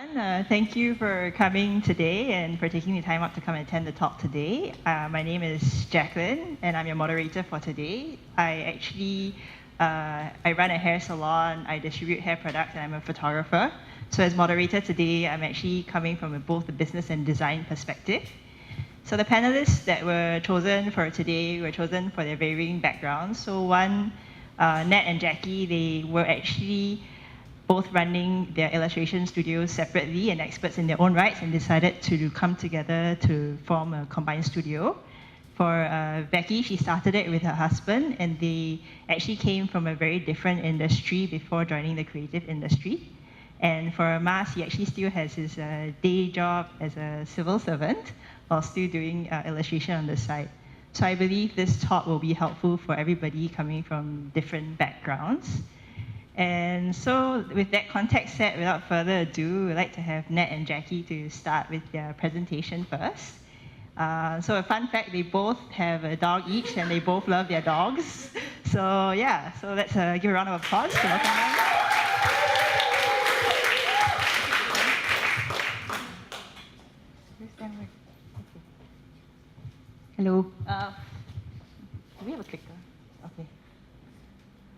everyone. Thank you for coming today and for taking the time out to come and attend the talk today. My name is Jacqueline, and I'm your moderator for today. I run a hair salon, I distribute hair products, and I'm a photographer. So as moderator today, I'm actually coming from both the business and design perspective. So the panelists that were chosen for today were chosen for their varying backgrounds. So one, Nat and Jackie, they were actually both running their illustration studios separately and experts in their own rights, and decided to come together to form a combined studio. For Becky, she started it with her husband, and they actually came from a very different industry before joining the creative industry. And for Mas, he actually still has his day job as a civil servant while still doing illustration on the side. So I believe this talk will be helpful for everybody coming from different backgrounds. And so with that context set, without further ado, we'd like to have Nat and Jackie to start with their presentation first. So a fun fact, they both have a dog each and they both love their dogs. So yeah, so let's give a round of applause to welcome them. Hello. Do we have a clicker? Okay.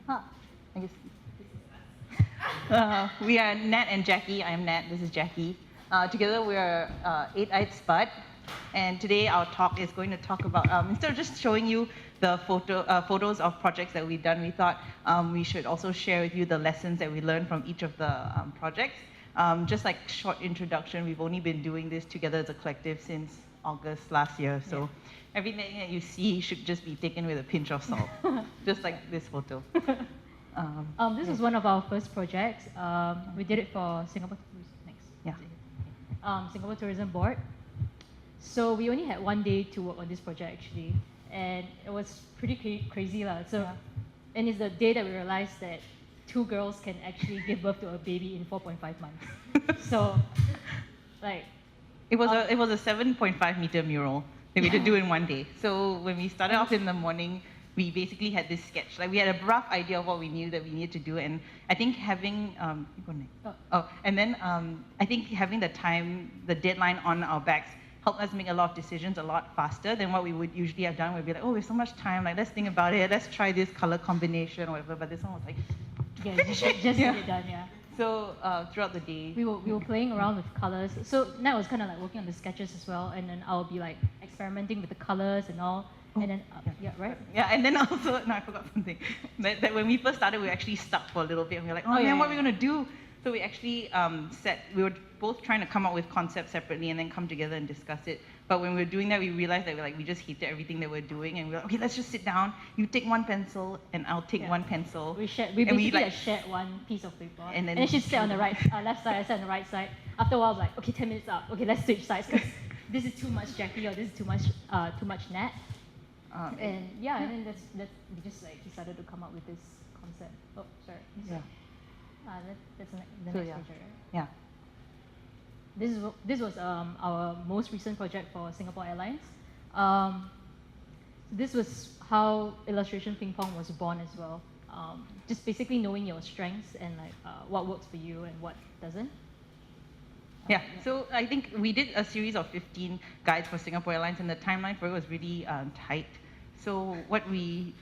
Huh. I guess. We are Nat and Jackie. I am Nat. This is Jackie. Together we are Eight-Eyed Spud. And today our talk is going to talk about, instead of just showing you the photos of projects that we've done, we thought we should also share with you the lessons that we learned from each of the projects. Just like short introduction, we've only been doing this together as a collective since August last year. So everything that you see should just be taken with a pinch of salt, just like this photo. This was one of our first projects. We did it for Singapore Tourism Board. So we only had one day to work on this project actually, and it was pretty crazy lah. So, and it's the day that we realized that two girls can actually give birth to a baby in 4.5 months. So, like, it was a 7.5 meter mural that we had to do in one day. So when we started off in the morning, we basically had this sketch. Like we had a rough idea of what we knew that we needed to do, and I think having I think having the deadline on our backs helped us make a lot of decisions a lot faster than what we would usually have done. We'd be like, oh, we have so much time, like let's think about it, let's try this color combination or whatever. But this one was like, just get it done, So throughout the day, we were playing around with colors. So Nat was kind of like working on the sketches as well, and then I'll be like experimenting with the colors and all. And then, and then also, no, I forgot something. That when we first started, we were actually stuck for a little bit. And we were like, what are we going to do? So we actually we were both trying to come up with concepts separately and then come together and discuss it. But when we were doing that, we realized that we just hated everything that we're doing. And we were like, okay, let's just sit down. You take one pencil and I'll take one pencil. We basically shared one piece of paper. And then she sat on the left side, I sat on the right side. After a while, I was like, okay, 10 minutes up. Okay, let's switch sides because this is too much Jackie or this is too much Nat. And then we just like decided to come up with this concept. Oh, sorry. That's the next picture, right? Yeah. This was our most recent project for Singapore Airlines. This was how illustration ping pong was born as well. Just basically knowing your strengths and like what works for you and what doesn't. So I think we did a series of 15 guides for Singapore Airlines, and the timeline for it was really tight. So what we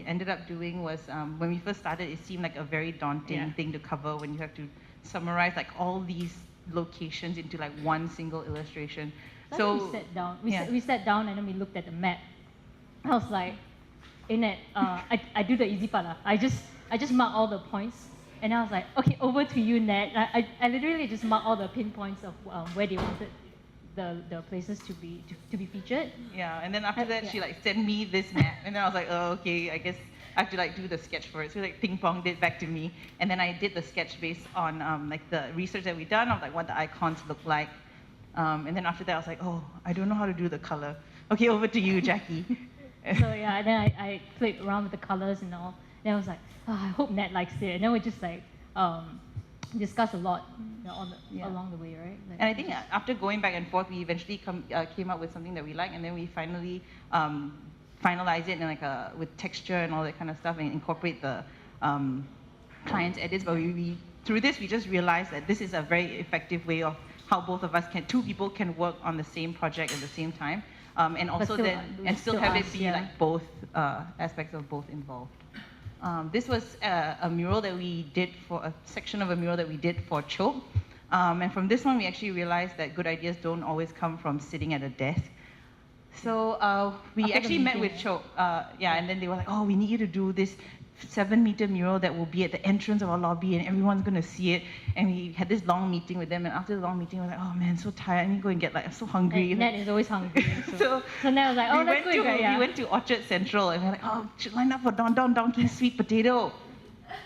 ended up doing was, when we first started, it seemed like a very daunting thing to cover when you have to summarize like all these locations into like one single illustration. So we sat down. We sat down and then we looked at the map. I was like, I do the easy part. I just mark all the points. And I was like, okay, over to you, Nat. I literally just marked all the pinpoints of where they wanted the places to be featured. Yeah, and then after that, she like sent me this map, and then I was like, oh, okay, I guess I have to like do the sketch for it. So like ping ponged it back to me, and then I did the sketch based on like the research that we done of like what the icons look like. And then after that, I was like, oh, I don't know how to do the color. Okay, over to you, Jackie. So yeah, and then I played around with the colors and all. Then I was like, oh, I hope Nat likes it. And then we just like discuss a lot along the way, right? Like, and I think after going back and forth, we eventually came up with something that we like, and then we finally finalize it in like with texture and all that kind of stuff, and incorporate the client's edits. But we through this, we just realized that this is a very effective way of how both of us two people can work on the same project at the same time, and also still have it be like both aspects of both involved. This was a mural that we did a section of a mural that we did for Chope. And from this one, we actually realized that good ideas don't always come from sitting at a desk. So we actually met with Chope, and then they were like, oh, we need you to do this 7-meter mural that will be at the entrance of our lobby and everyone's going to see it. And we had this long meeting with them, and after the long meeting, we were like, oh man, so tired, I need to go and get I'm so hungry. And Nat is always hungry. So Nat was like, oh, let's go and get, We went to Orchard Central and we were like, oh, should line up for Don Donkey's sweet potato,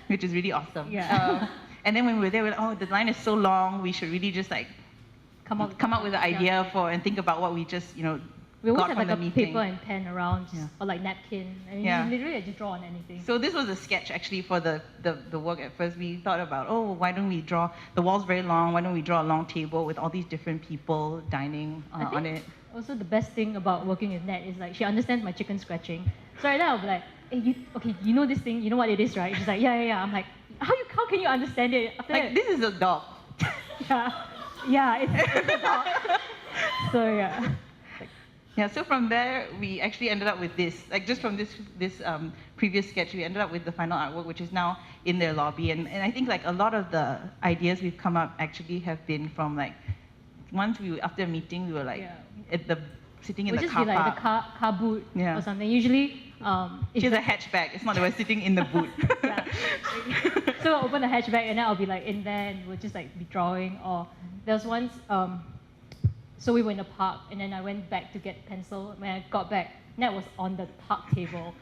which is really awesome. Yeah. And then when we were there, we were like, oh, the line is so long, we should really just come up with an idea and think about what we just, we always got have from like a paper and pen around, or like napkin. I mean, you literally just draw on anything. So this was a sketch actually for the work at first. We thought about, oh, why don't we draw, the wall's very long, why don't we draw a long table with all these different people dining on it. Also, the best thing about working with Nat is like she understands my chicken scratching. So right now I'll be like, hey, you know this thing, you know what it is, right? She's like, yeah. I'm like, how can you understand it? After that, this is a dog. It's a dog. So yeah. Yeah, so from there, we actually ended up with this. Just from this previous sketch, we ended up with the final artwork, which is now in their lobby. And I think a lot of the ideas we've come up actually have been from after a meeting, we were sitting in the car park. We'll just be like the car boot or something. Usually, she has a hatchback. It's not that we're sitting in the boot. So I'll open the hatchback and then I'll be in there and we'll just be drawing. Or there was once, so we were in the park and then I went back to get pencil. When I got back, Nat was on the park table,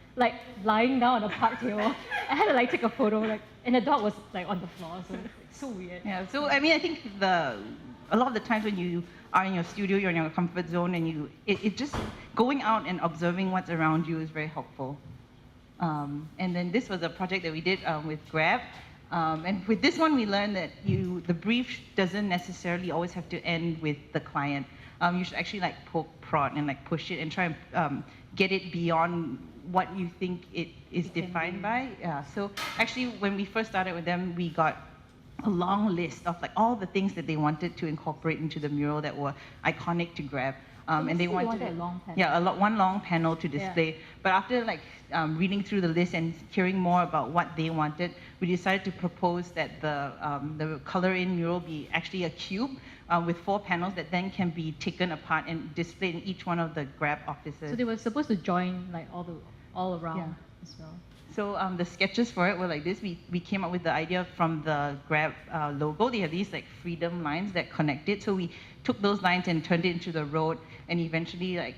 lying down on the park table. I had to take a photo, and the dog was on the floor. So it's so weird. Yeah. So I mean, I think a lot of the times when you are in your studio, you're in your comfort zone, and it just going out and observing what's around you is very helpful. And then this was a project that we did with Grab. And with this one, we learned that the brief doesn't necessarily always have to end with the client. You should actually poke, prod, and push it and try and get it beyond what you think it is defined by. Yeah. So actually, when we first started with them, we got a long list of all the things that they wanted to incorporate into the mural that were iconic to Grab. And they wanted a long panel. one long panel to display. Yeah. But after reading through the list and hearing more about what they wanted, we decided to propose that the color-in mural be actually a cube with 4 panels that then can be taken apart and displayed in each one of the Grab offices. So they were supposed to join all around as well. So the sketches for it were like this. We came up with the idea from the Grab logo. They have these freedom lines that connect it. So we took those lines and turned it into the road, and eventually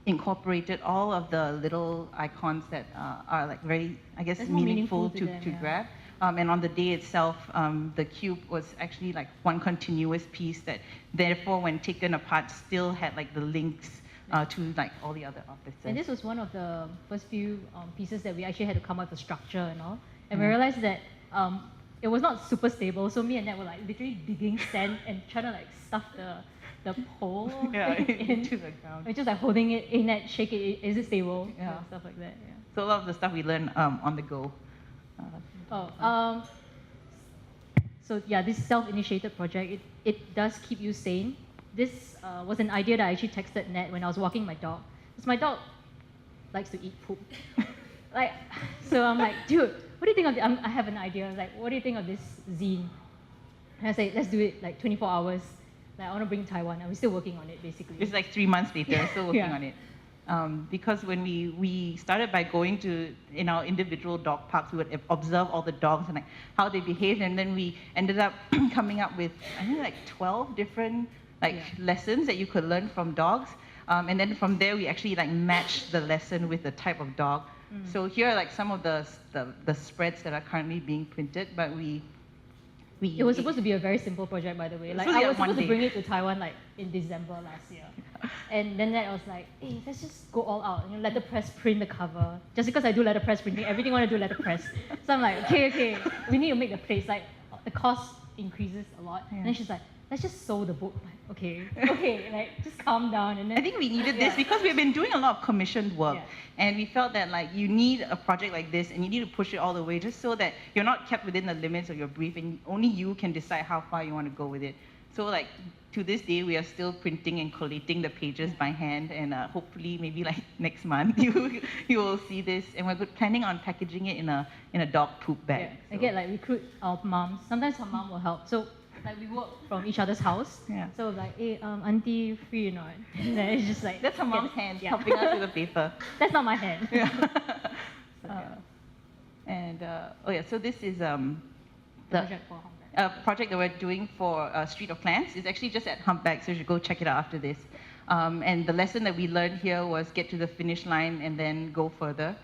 incorporated all of the little icons that are very, I guess, meaningful to Grab. And on the day itself, the cube was actually one continuous piece that, therefore, when taken apart, still had the links to all the other offices. And this was one of the first few pieces that we actually had to come up with a structure and all. And we realized that it was not super stable. So me and Nat were literally digging sand and trying to stuff the pole into the ground. We're just holding it in, Nat, shake it, is it stable? Yeah. Stuff like that. Yeah. So a lot of the stuff we learned on the go. So yeah, this self-initiated project, it does keep you sane. This was an idea that I actually texted Nat when I was walking my dog. Because my dog likes to eat poop. So I'm like, dude, what do you think of this? I have an idea. I was what do you think of this zine? And I said, let's do it 24 hours. I want to bring Taiwan, and we're still working on it, basically. It's 3 months later, still working on it. Because when we started by going to, in our individual dog parks, we would observe all the dogs and how they behaved, and then we ended up coming up with, I think 12 different lessons that you could learn from dogs. And then from there, we actually matched the lesson with the type of dog. So here are some of the spreads that are currently being printed, but it was supposed to be a very simple project, by the way. I was supposed to bring it to Taiwan in December last year. And then I was like, hey, let's just go all out. Let the press print the cover. Just because I do letterpress printing, everything I want to do letterpress. So I'm like, okay, we need to make the place. The cost increases a lot. And then she's like, let's just sew the book. Like, okay, like just calm down. And then, I think we needed this because we've been doing a lot of commissioned work, Yeah. and we felt that like you need a project like this, and you need to push it all the way, just so that you're not kept within the limits of your brief, and only you can decide how far you want to go with it. So like to this day, we are still printing and collating the pages by hand, and hopefully maybe like next month you will see this, and we're planning on packaging it in a dog poop bag. Yeah. So. Again, like recruit our moms. Sometimes her mom will help. So like we work from each other's house. Yeah. So like, hey, auntie, free or not? And then it's just like That's her mom's hand yeah. helping us with the paper. That's not my hand. Yeah. So, yeah. And oh yeah, so this is the Project for Hong Kong. project that we're doing for Street of Clans. It's actually just at Humpback, so you should go check it out after this. And the lesson that we learned here was get to the finish line and then go further.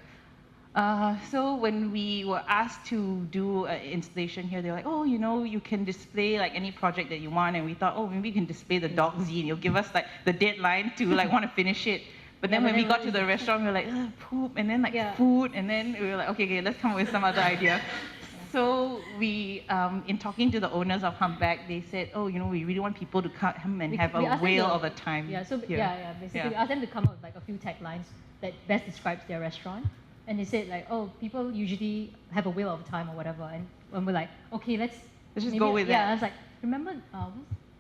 So when we were asked to do an installation here, they were like, oh, you know, you can display like any project that you want. And we thought, oh, maybe we can display the dog zine. You'll give us like the deadline to like want to finish it. But then when we got to the restaurant, we were like, poop, and then like food, and then we were like, okay, let's come up with some other idea. So we, in talking to the owners of Humpback, they said, oh, you know, we really want people to come and have a whale of a time. Yeah, so here. basically we asked them to come up with like a few taglines that best describes their restaurant. And they said like, oh, people usually have a whale of time or whatever. And when we're like, okay, let's just maybe, go with yeah, that. I was like, remember,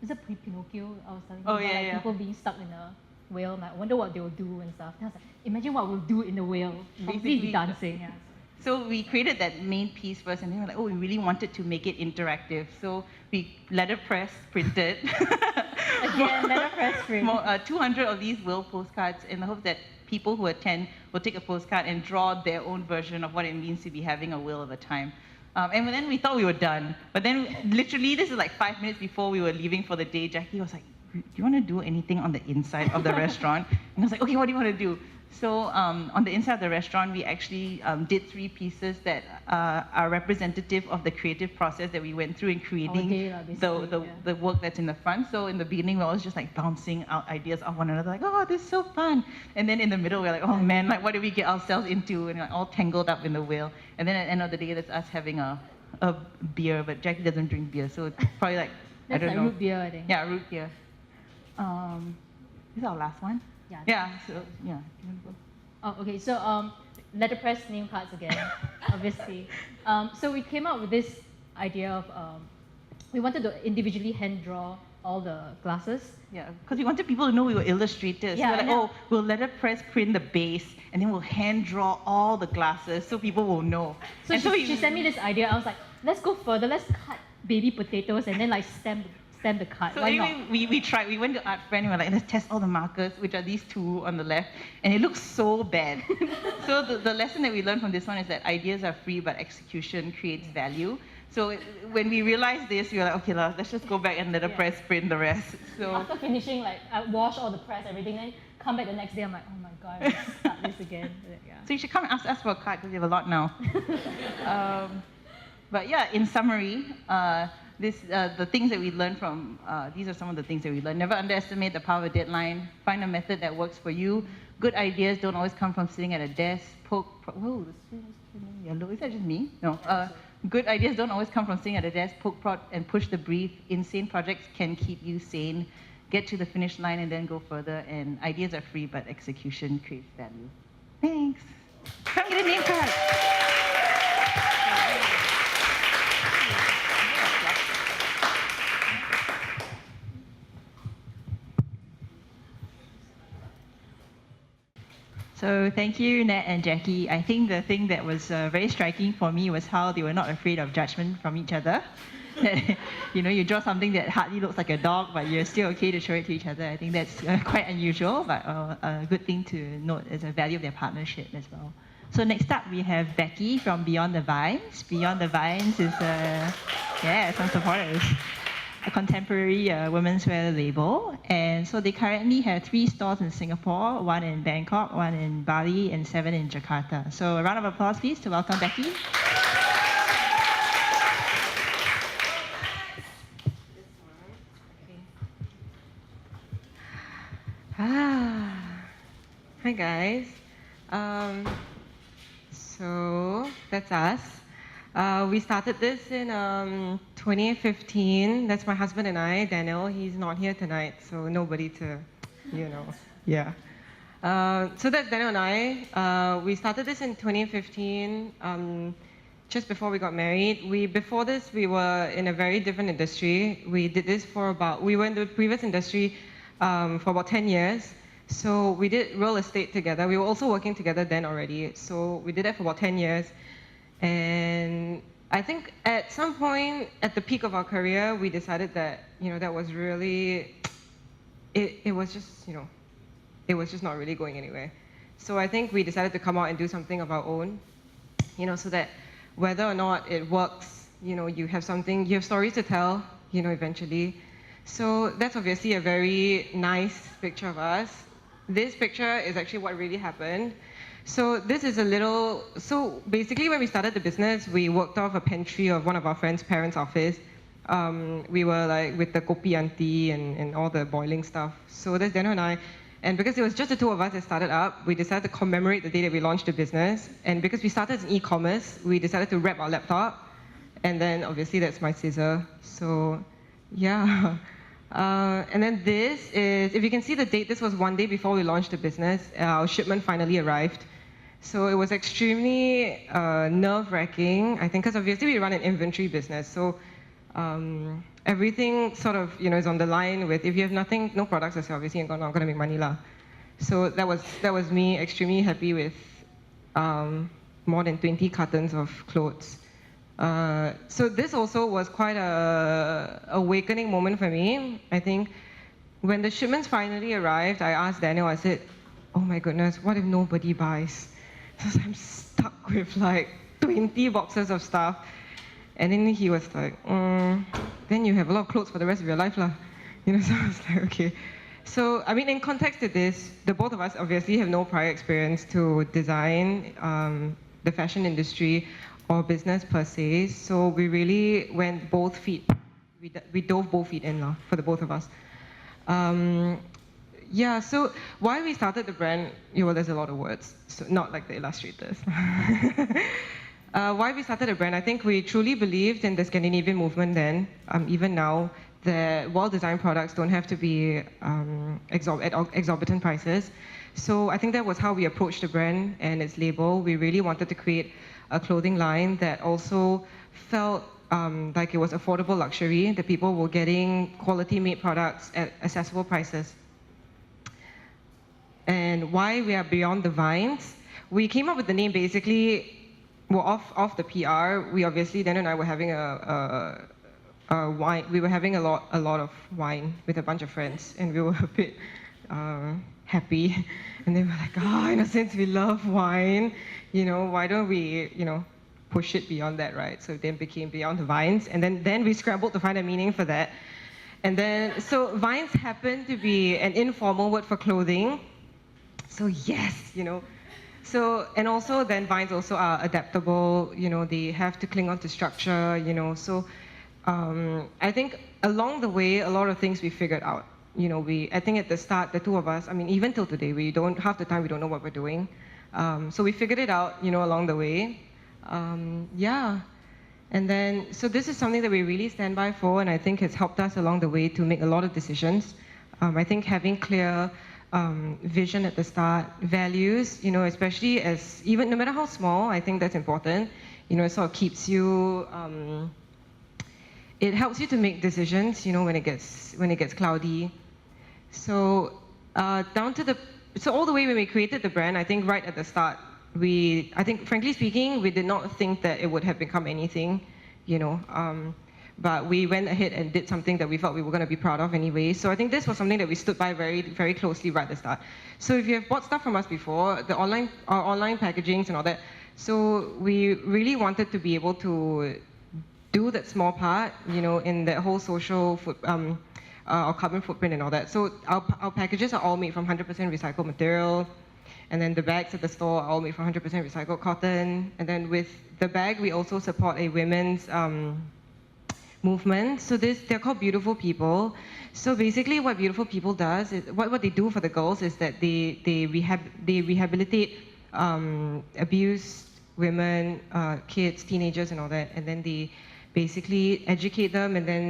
is it Pinocchio? I was telling you Oh, about like, people being stuck in a whale. And I wonder what they'll do and stuff. And I was like, imagine what we'll do in the whale. Basically dancing. Yeah. So we created that main piece first, and then we were like, oh, we really wanted to make it interactive. So we letterpress printed. Again, letterpress print. 200 of these whale postcards in the hope that people who attend will take a postcard and draw their own version of what it means to be having a whale of a time. And then we thought we were done. But then literally, this is like 5 minutes before we were leaving for the day, Jackie was like, do you want to do anything on the inside of the restaurant? And I was like, okay, what do you want to do? So on the inside of the restaurant, we actually did 3 pieces that are representative of the creative process that we went through in creating the work that's in the front. So in the beginning, we were always just like bouncing out ideas off one another, like, oh, this is so fun. And then in the middle, we're like, oh man, like what did we get ourselves into? And like, all tangled up in the wheel. And then at the end of the day, that's us having a beer, but Jackie doesn't drink beer, so it's probably like, I don't know. Root beer, I think. Yeah, root beer. This is our last one. Yeah. So yeah. Oh, okay. So letterpress name cards again, obviously. So we came up with this idea of we wanted to individually hand draw all the glasses. Yeah, because we wanted people to know we were illustrators. Yeah, so we're like, oh, we'll letterpress print the base, and then we'll hand draw all the glasses so people will know. So she sent me this idea. I was like, let's go further. Let's cut baby potatoes and then like stamp the card. So why anyway, not? we tried. We went to Art Friend and we were like, let's test all the markers, which are these 2 on the left, and it looks so bad. So the lesson that we learned from this one is that ideas are free, but execution creates value. So when we realized this, we were like, okay, let's just go back and letterpress print the rest. So after finishing, like I wash all the press, everything, then come back the next day, I'm like, oh my god, I have to start this again. Yeah. So you should come and ask us for a card because we have a lot now. But yeah, in summary, the things that we learned from, these are some of the things that we learned. Never underestimate the power of a deadline. Find a method that works for you. Good ideas don't always come from sitting at a desk. Whoa, the screen is turning yellow. Is that just me? No. Good ideas don't always come from sitting at a desk. Poke, prod, and push the brief. Insane projects can keep you sane. Get to the finish line and then go further. And ideas are free, but execution creates value. Thanks. Come get a name card. So thank you, Nat and Jackie. I think the thing that was very striking for me was how they were not afraid of judgment from each other. You know, you draw something that hardly looks like a dog, but you're still okay to show it to each other. I think that's quite unusual, but a good thing to note as a value of their partnership as well. So next up, we have Becky from Beyond the Vines. Beyond the Vines is, some supporters. A contemporary women's wear label. And so they currently have 3 stores in Singapore, 1 in Bangkok, 1 in Bali, and 7 in Jakarta. So a round of applause, please, to welcome Becky. Hi guys. So that's us. We started this in 2015. That's my husband and I, Daniel. He's not here tonight, so nobody to, yeah. So that's Daniel and I. We started this in 2015, just before we got married. Before this, we were in a very different industry. We did this we were in the previous industry for about 10 years. So we did real estate together. We were also working together then already. So we did that for about 10 years. And I think at some point, at the peak of our career, we decided that, that was really, it was just, it was just not really going anywhere. So I think we decided to come out and do something of our own, so that whether or not it works, you have stories to tell, eventually. So that's obviously a very nice picture of us. This picture is actually what really happened. So this is so basically when we started the business, we worked off a pantry of one of our friends' parents' office. We were like with the kopi auntie and all the boiling stuff. So that's Daniel and I. And because it was just the two of us that started up, we decided to commemorate the day that we launched the business. And because we started in e-commerce, we decided to wrap our laptop. And then obviously that's my scissor. So yeah. And then this is, if you can see the date, this was one day before we launched the business. Our shipment finally arrived. So it was extremely nerve-wracking, I think, because obviously we run an inventory business. So everything sort of, is on the line with, if you have nothing, no products to sell, obviously you're not going to make money lah. So that was me extremely happy with more than 20 cartons of clothes. So this also was quite a awakening moment for me. I think when the shipments finally arrived, I asked Daniel, I said, oh my goodness, what if nobody buys? So I'm stuck with like 20 boxes of stuff. And then he was like, then you have a lot of clothes for the rest of your life lah. So I was like, okay. So, I mean, in context to this, the both of us obviously have no prior experience to design, the fashion industry, or business per se. So we really went we dove both feet in for the both of us. Yeah, so why we started the brand, well, there's a lot of words, so not like the illustrators. Why we started the brand, I think we truly believed in the Scandinavian movement then, even now, that well-designed products don't have to be at exorbitant prices. So I think that was how we approached the brand and its label. We really wanted to create a clothing line that also felt like it was affordable luxury, that people were getting quality-made products at accessible prices. And why we are beyond the vines, we came up with the name basically, well, off the PR. We obviously, Dan and I were having a wine. We were having a lot of wine with a bunch of friends, and we were a bit happy. And they were like, since we love wine, why don't we, push it beyond that, right? So it then became Beyond the Vines, and then we scrambled to find a meaning for that. And then, so vines happen to be an informal word for clothing. So yes, So, and also then vines also are adaptable, they have to cling on to structure, So I think along the way, a lot of things we figured out. I think at the start, the two of us, I mean, even till today, half the time we don't know what we're doing. So we figured it out, along the way. Yeah. And then, so this is something that we really stand by for, and I think has helped us along the way to make a lot of decisions. I think having clear vision at the start, values, especially no matter how small, I think that's important. It sort of keeps you, it helps you to make decisions, when it gets cloudy. So so all the way when we created the brand, I think right at the start, I think frankly speaking, we did not think that it would have become anything, but we went ahead and did something that we felt we were going to be proud of anyway. So I think this was something that we stood by very, very closely right at the start. So if you have bought stuff from us before, our online packagings and all that, so we really wanted to be able to do that small part, in that whole social our carbon footprint and all that. So our packages are all made from 100% recycled material. And then the bags at the store are all made from 100% recycled cotton. And then with the bag, we also support a women's movement. So they're called Beautiful People. So basically what Beautiful People does, is what they do for the girls is that they rehabilitate abused women, kids, teenagers and all that. And then they basically educate them and then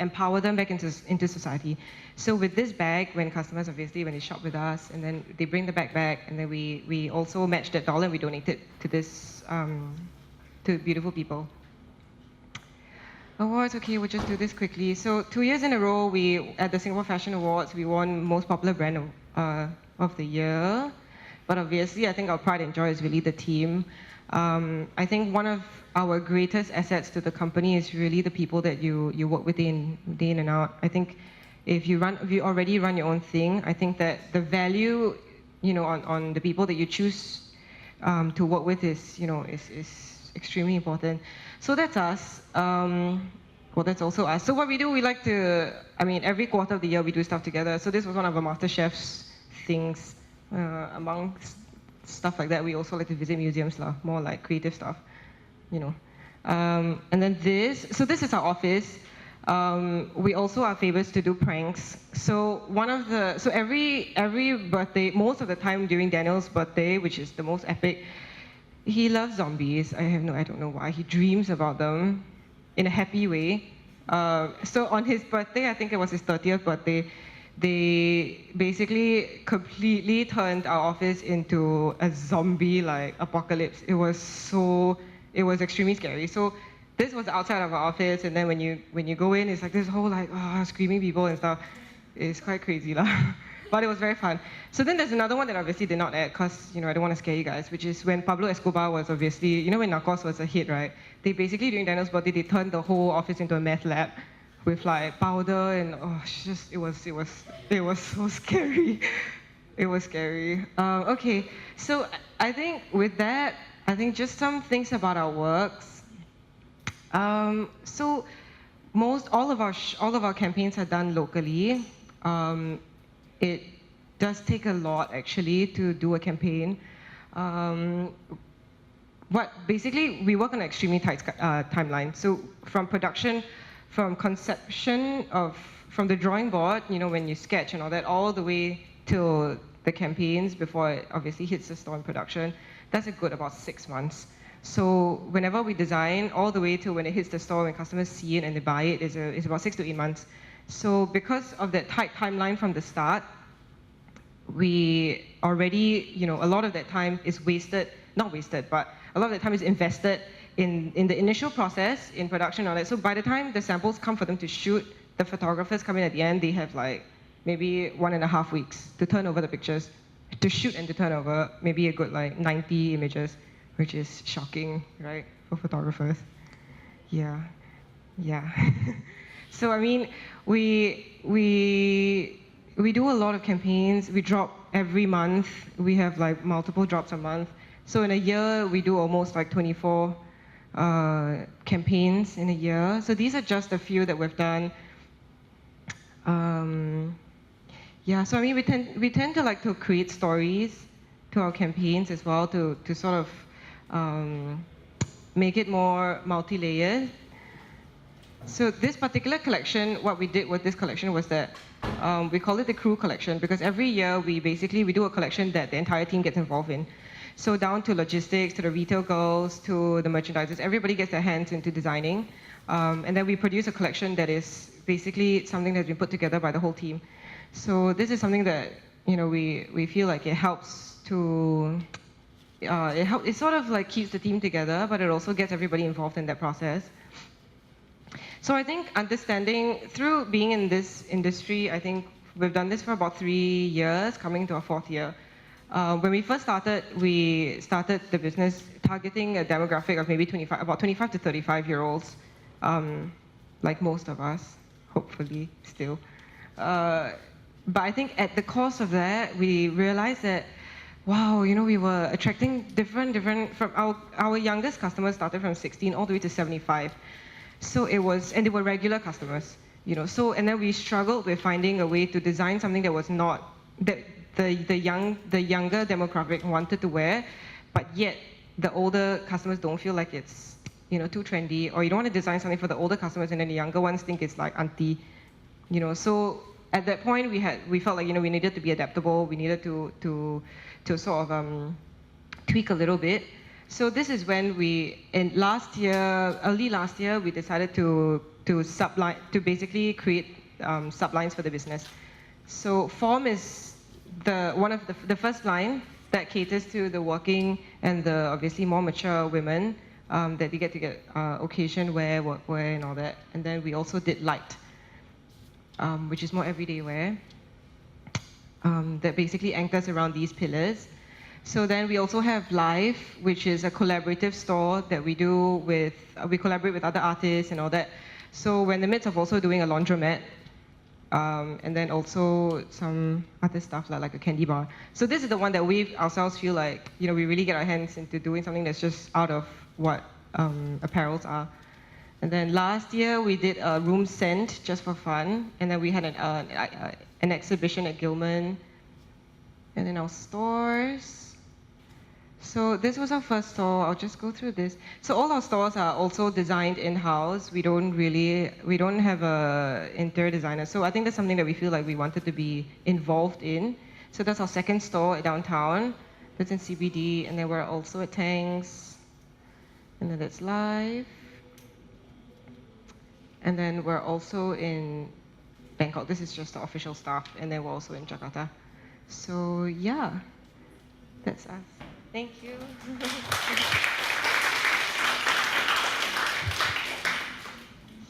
empower them back into society. So with this bag, when customers obviously, when they shop with us, and then they bring the bag back, and then we also match that dollar and we donate it to this, to beautiful people. Awards, okay, we'll just do this quickly. So 2 years in a row, at the Singapore Fashion Awards, we won Most Popular Brand of the Year. But obviously, I think our pride and joy is really the team. I think one of our greatest assets to the company is really the people that you work with day in and out. I think if you already run your own thing, I think that the value, on the people that you choose to work with is extremely important. So that's us. Well, that's also us. So what we do, we like to, every quarter of the year we do stuff together. So this was one of our MasterChef's things. Among stuff like that, we also like to visit museums, more like creative stuff, And then this is our office. We also are famous to do pranks. So every birthday, most of the time during Daniel's birthday, which is the most epic, he loves zombies. I don't know why. He dreams about them in a happy way. So on his birthday, I think it was his 30th birthday, they basically completely turned our office into a zombie-like apocalypse. It was extremely scary. So this was outside of our office, and then when you go in, it's like this whole screaming people and stuff. It's quite crazy lah. But it was very fun. So then there's another one that I obviously did not add because I don't want to scare you guys, which is when Pablo Escobar was obviously, when Narcos was a hit, right? They basically during Daniel's birthday they turned the whole office into a meth lab with powder and it was so scary. It was scary. Okay, so I think with that, just some things about our works. So all of our campaigns are done locally. It does take a lot actually to do a campaign. Basically we work on an extremely tight timeline. So from production, from conception from the drawing board, when you sketch and all that, all the way till the campaigns before it obviously hits the store in production, that's a good about 6 months. So whenever we design, all the way to when it hits the store, when customers see it and they buy it, is about 6 to 8 months. So because of that tight timeline from the start, we already, a lot of that time is not wasted, but a lot of that time is invested in the initial process, in production and all that. So by the time the samples come for them to shoot, the photographers come in at the end, they have maybe 1.5 weeks to turn over the pictures, to shoot and to turn over maybe a good 90 images, which is shocking, right, for photographers. Yeah. So we do a lot of campaigns. We drop every month. We have multiple drops a month. So in a year, we do almost 24 campaigns in a year. So these are just a few that we've done. So we tend to like to create stories to our campaigns as well to sort of make it more multi-layered. So this particular collection, what we did with this collection was that we call it the crew collection because every year we do a collection that the entire team gets involved in. So down to logistics, to the retail girls, to the merchandisers, everybody gets their hands into designing. And then we produce a collection that is basically something that's been put together by the whole team. So this is something that we feel like it helps to, it sort of keeps the team together, but it also gets everybody involved in that process. So I think understanding, through being in this industry, I think we've done this for about 3 years, coming to our 4th year. When we first started, we started the business targeting a demographic of maybe about 25 to 35-year-olds, like most of us, hopefully still. But I think at the course of that, we realized that, wow, we were attracting different, from our youngest customers started from 16 all the way to 75. So it was, and they were regular customers, So, and then we struggled with finding a way to design something that was not, that the younger demographic wanted to wear, but yet the older customers don't feel like it's, too trendy, or you don't want to design something for the older customers and then the younger ones think it's like auntie, So at that point we felt like, we needed to be adaptable, we needed to sort of tweak a little bit. So this is when early last year, we decided to basically create sublines for the business. So Form is one of the first line that caters to the working and the obviously more mature women that they get occasion wear, workwear, and all that. And then we also did Light, which is more everyday wear, that basically anchors around these pillars. So then we also have Live, which is a collaborative store that we collaborate with other artists and all that. So we're in the midst of also doing a laundromat, and then also some other stuff like a candy bar. So this is the one that we ourselves feel like, we really get our hands into doing something that's just out of what apparels are. And then last year we did a room scent just for fun, and then we had an exhibition at Gilman, and then our stores. So this was our first store. I'll just go through this. So all our stores are also designed in-house. We don't have a interior designer. So I think that's something that we feel like we wanted to be involved in. So that's our second store at downtown. That's in CBD, and then we're also at Tang's, and then that's Live. And then we're also in Bangkok. This is just the official staff, and then we're also in Jakarta. So yeah, that's us. Thank you.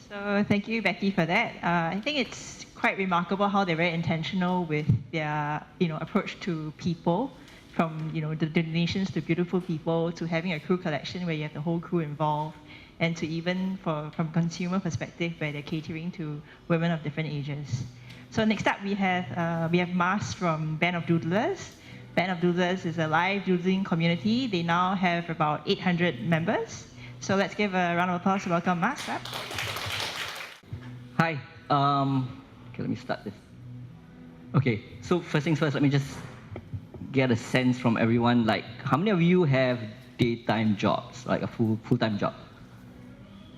So thank you, Becky, for that. I think it's quite remarkable how they're very intentional with their approach to people, from the donations to beautiful people to having a crew collection where you have the whole crew involved, and to even from consumer perspective where they're catering to women of different ages. So next up we have Mars from Band of Doodlers. Band of Doodlers is a live doodling community. They now have about 800 members. So let's give a round of applause to welcome Mars. Hi. Okay, let me start this. Okay, so first things first, let me just get a sense from everyone. Like, how many of you have daytime jobs, like a full-time job?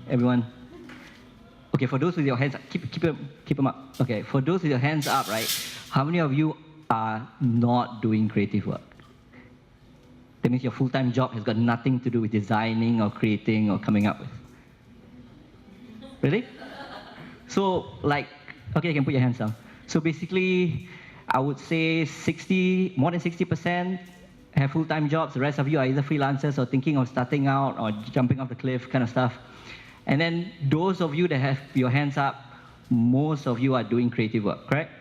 Everyone? Okay, for those with your hands up, keep them up. Okay, for those with your hands up, right? How many of you are not doing creative work? That means your full-time job has got nothing to do with designing or creating or coming up with. Really? So, okay, you can put your hands down. So basically, I would say more than 60% have full-time jobs. The rest of you are either freelancers or thinking of starting out or jumping off the cliff kind of stuff. And then those of you that have your hands up, most of you are doing creative work, correct?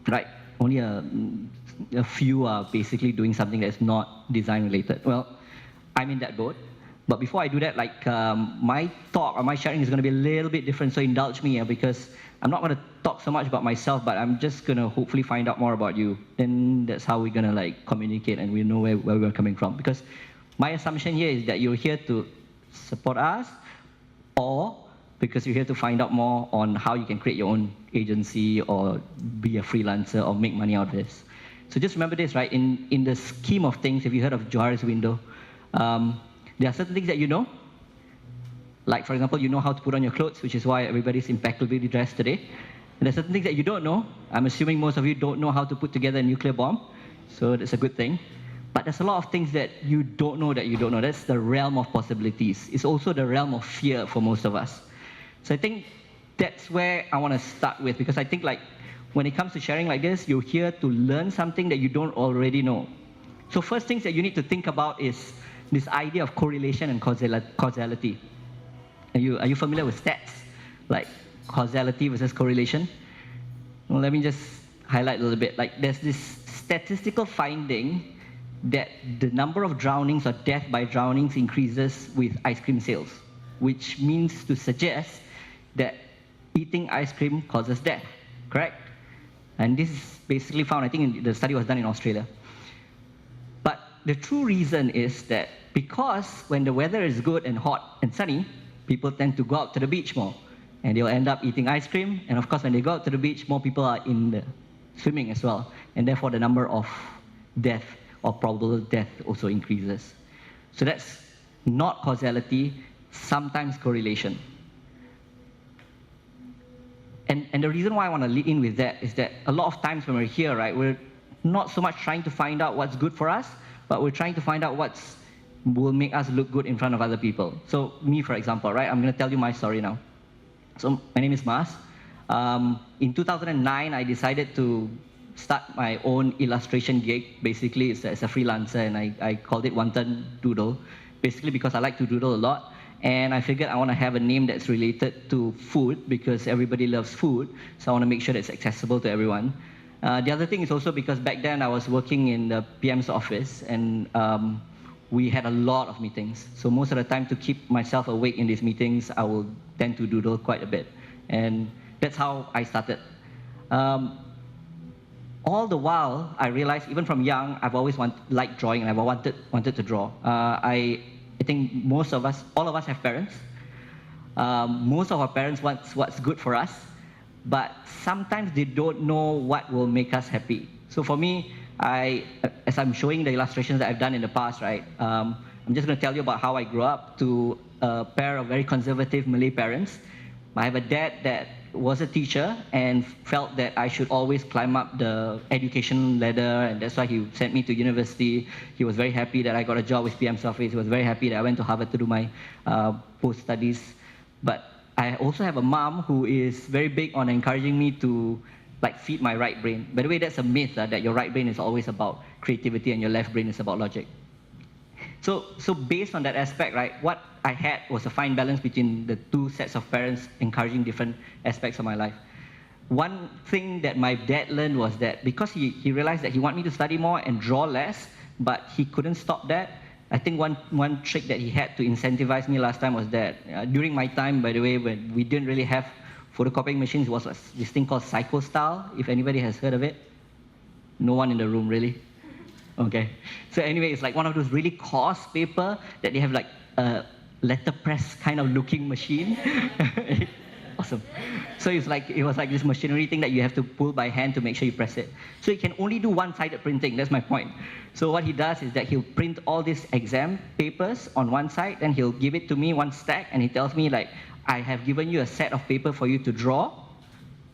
Right. Only a few are basically doing something that's not design related. Well, I'm in that boat. But before I do that, my talk or my sharing is going to be a little bit different, so indulge me, because I'm not going to talk so much about myself, but I'm just going to hopefully find out more about you. Then that's how we're going to communicate and we know where we're coming from. Because my assumption here is that you're here to support us, or because you're here to find out more on how you can create your own agency or be a freelancer or make money out of this. So just remember this, right? In the scheme of things, if you heard of Johari's window, there are certain things that you know. Like, for example, you know how to put on your clothes, which is why everybody's impeccably dressed today. And there's certain things that you don't know. I'm assuming most of you don't know how to put together a nuclear bomb, so that's a good thing. But there's a lot of things that you don't know that you don't know. That's the realm of possibilities. It's also the realm of fear for most of us. So I think that's where I want to start with, because I think when it comes to sharing like this, you're here to learn something that you don't already know. So first things that you need to think about is this idea of correlation and causality. Are you familiar with stats? Like causality versus correlation? Well, let me just highlight a little bit. There's this statistical finding that the number of drownings or death by drownings increases with ice cream sales, which means to suggest that eating ice cream causes death, correct? And this is basically found, I think the study was done in Australia. But the true reason is that because when the weather is good and hot and sunny, people tend to go out to the beach more, and they'll end up eating ice cream. And of course, when they go out to the beach, more people are in the swimming as well, and therefore the number of death or probable death also increases. So that's not causality, sometimes correlation. And the reason why I want to lead in with that is that a lot of times when we're here, right, we're not so much trying to find out what's good for us, but we're trying to find out what's will make us look good in front of other people. So me, for example, right? I'm going to tell you my story now. So my name is Mas. In 2009, I decided to start my own illustration gig. Basically, it's as a freelancer, and I called it Wanton Doodle, basically because I like to doodle a lot. And I figured I want to have a name that's related to food because everybody loves food. So I want to make sure that it's accessible to everyone. The other thing is also because back then I was working in the PM's office, and we had a lot of meetings. So most of the time, to keep myself awake in these meetings, I will tend to doodle quite a bit. And that's how I started. All the while, I realized, even from young, I've always liked drawing, and I've wanted to draw. I think most of us, all of us have parents. Most of our parents want what's good for us, but sometimes they don't know what will make us happy. So for me, as I'm showing the illustrations that I've done in the past, right, I'm just going to tell you about how I grew up to a pair of very conservative Malay parents. I have a dad that was a teacher and felt that I should always climb up the education ladder, and that's why he sent me to university. He was very happy that I got a job with PM's office. He was very happy that I went to Harvard to do my post-studies. But I also have a mom who is very big on encouraging me to feed my right brain. By the way, that's a myth that your right brain is always about creativity and your left brain is about logic. So based on that aspect, right, what I had was a fine balance between the two sets of parents encouraging different aspects of my life. One thing that my dad learned was that because he realized that he wanted me to study more and draw less, but he couldn't stop that. I think one trick that he had to incentivize me last time was that during my time, by the way, when we didn't really have photocopying machines, it was this thing called Psycho Style, if anybody has heard of it. No one in the room, really? Okay. So anyway, it's like one of those really coarse paper that they have like a letterpress kind of looking machine. Awesome. So it was like this machinery thing that you have to pull by hand to make sure you press it. So you can only do one-sided printing. That's my point. So what he does is that he'll print all these exam papers on one side, then he'll give it to me, one stack, and he tells me I have given you a set of paper for you to draw,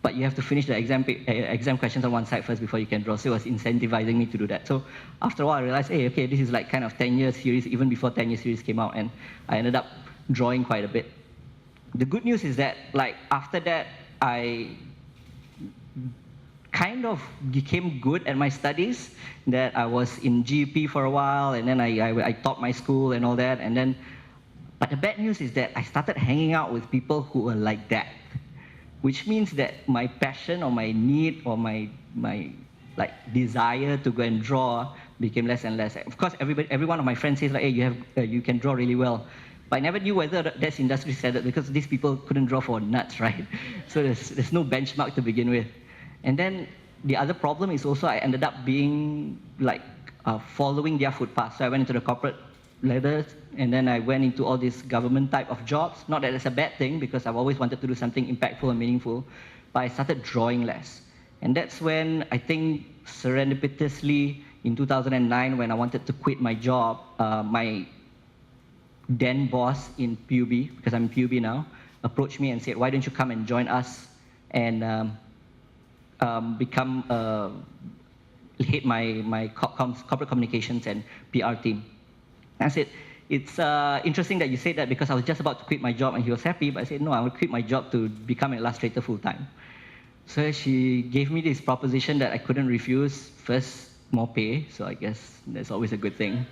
but you have to finish the exam questions on one side first before you can draw. So it was incentivizing me to do that. So after a while, I realized, hey, okay, this is like kind of 10-year series, even before 10-year series came out, and I ended up drawing quite a bit. The good news is that, after that, I kind of became good at my studies, that I was in GEP for a while, and then I taught my school and all that, but the bad news is that I started hanging out with people who were like that, which means that my passion or my need or my desire to go and draw became less and less. Of course, every one of my friends says hey, you can draw really well. But I never knew whether that's industry standard because these people couldn't draw for nuts, right? So there's no benchmark to begin with. And then the other problem is also I ended up being following their footpath. So I went into the corporate ladder, and then I went into all these government type of jobs. Not that it's a bad thing because I've always wanted to do something impactful and meaningful, but I started drawing less. And that's when I think serendipitously in 2009, when I wanted to quit my job, my then boss in PUB, because I'm in PUB now, approached me and said, why don't you come and join us and head my corporate communications and PR team. And I said, it's interesting that you said that because I was just about to quit my job and he was happy, but I said, no, I will quit my job to become an illustrator full-time. So she gave me this proposition that I couldn't refuse. First, more pay, so I guess that's always a good thing.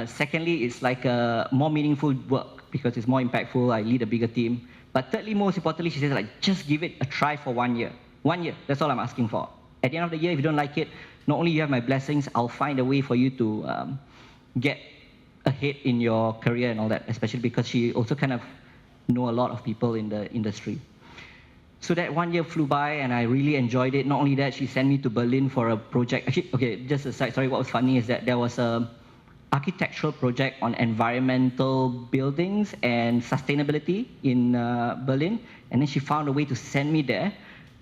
Secondly, it's a more meaningful work because it's more impactful, I lead a bigger team. But thirdly, most importantly, she says just give it a try for 1 year. 1 year, that's all I'm asking for. At the end of the year, if you don't like it, not only you have my blessings, I'll find a way for you to get ahead in your career and all that, especially because she also kind of know a lot of people in the industry. So that 1 year flew by and I really enjoyed it. Not only that, she sent me to Berlin for a project. Actually, okay, just a side story. What was funny is that there was an architectural project on environmental buildings and sustainability in Berlin. And then she found a way to send me there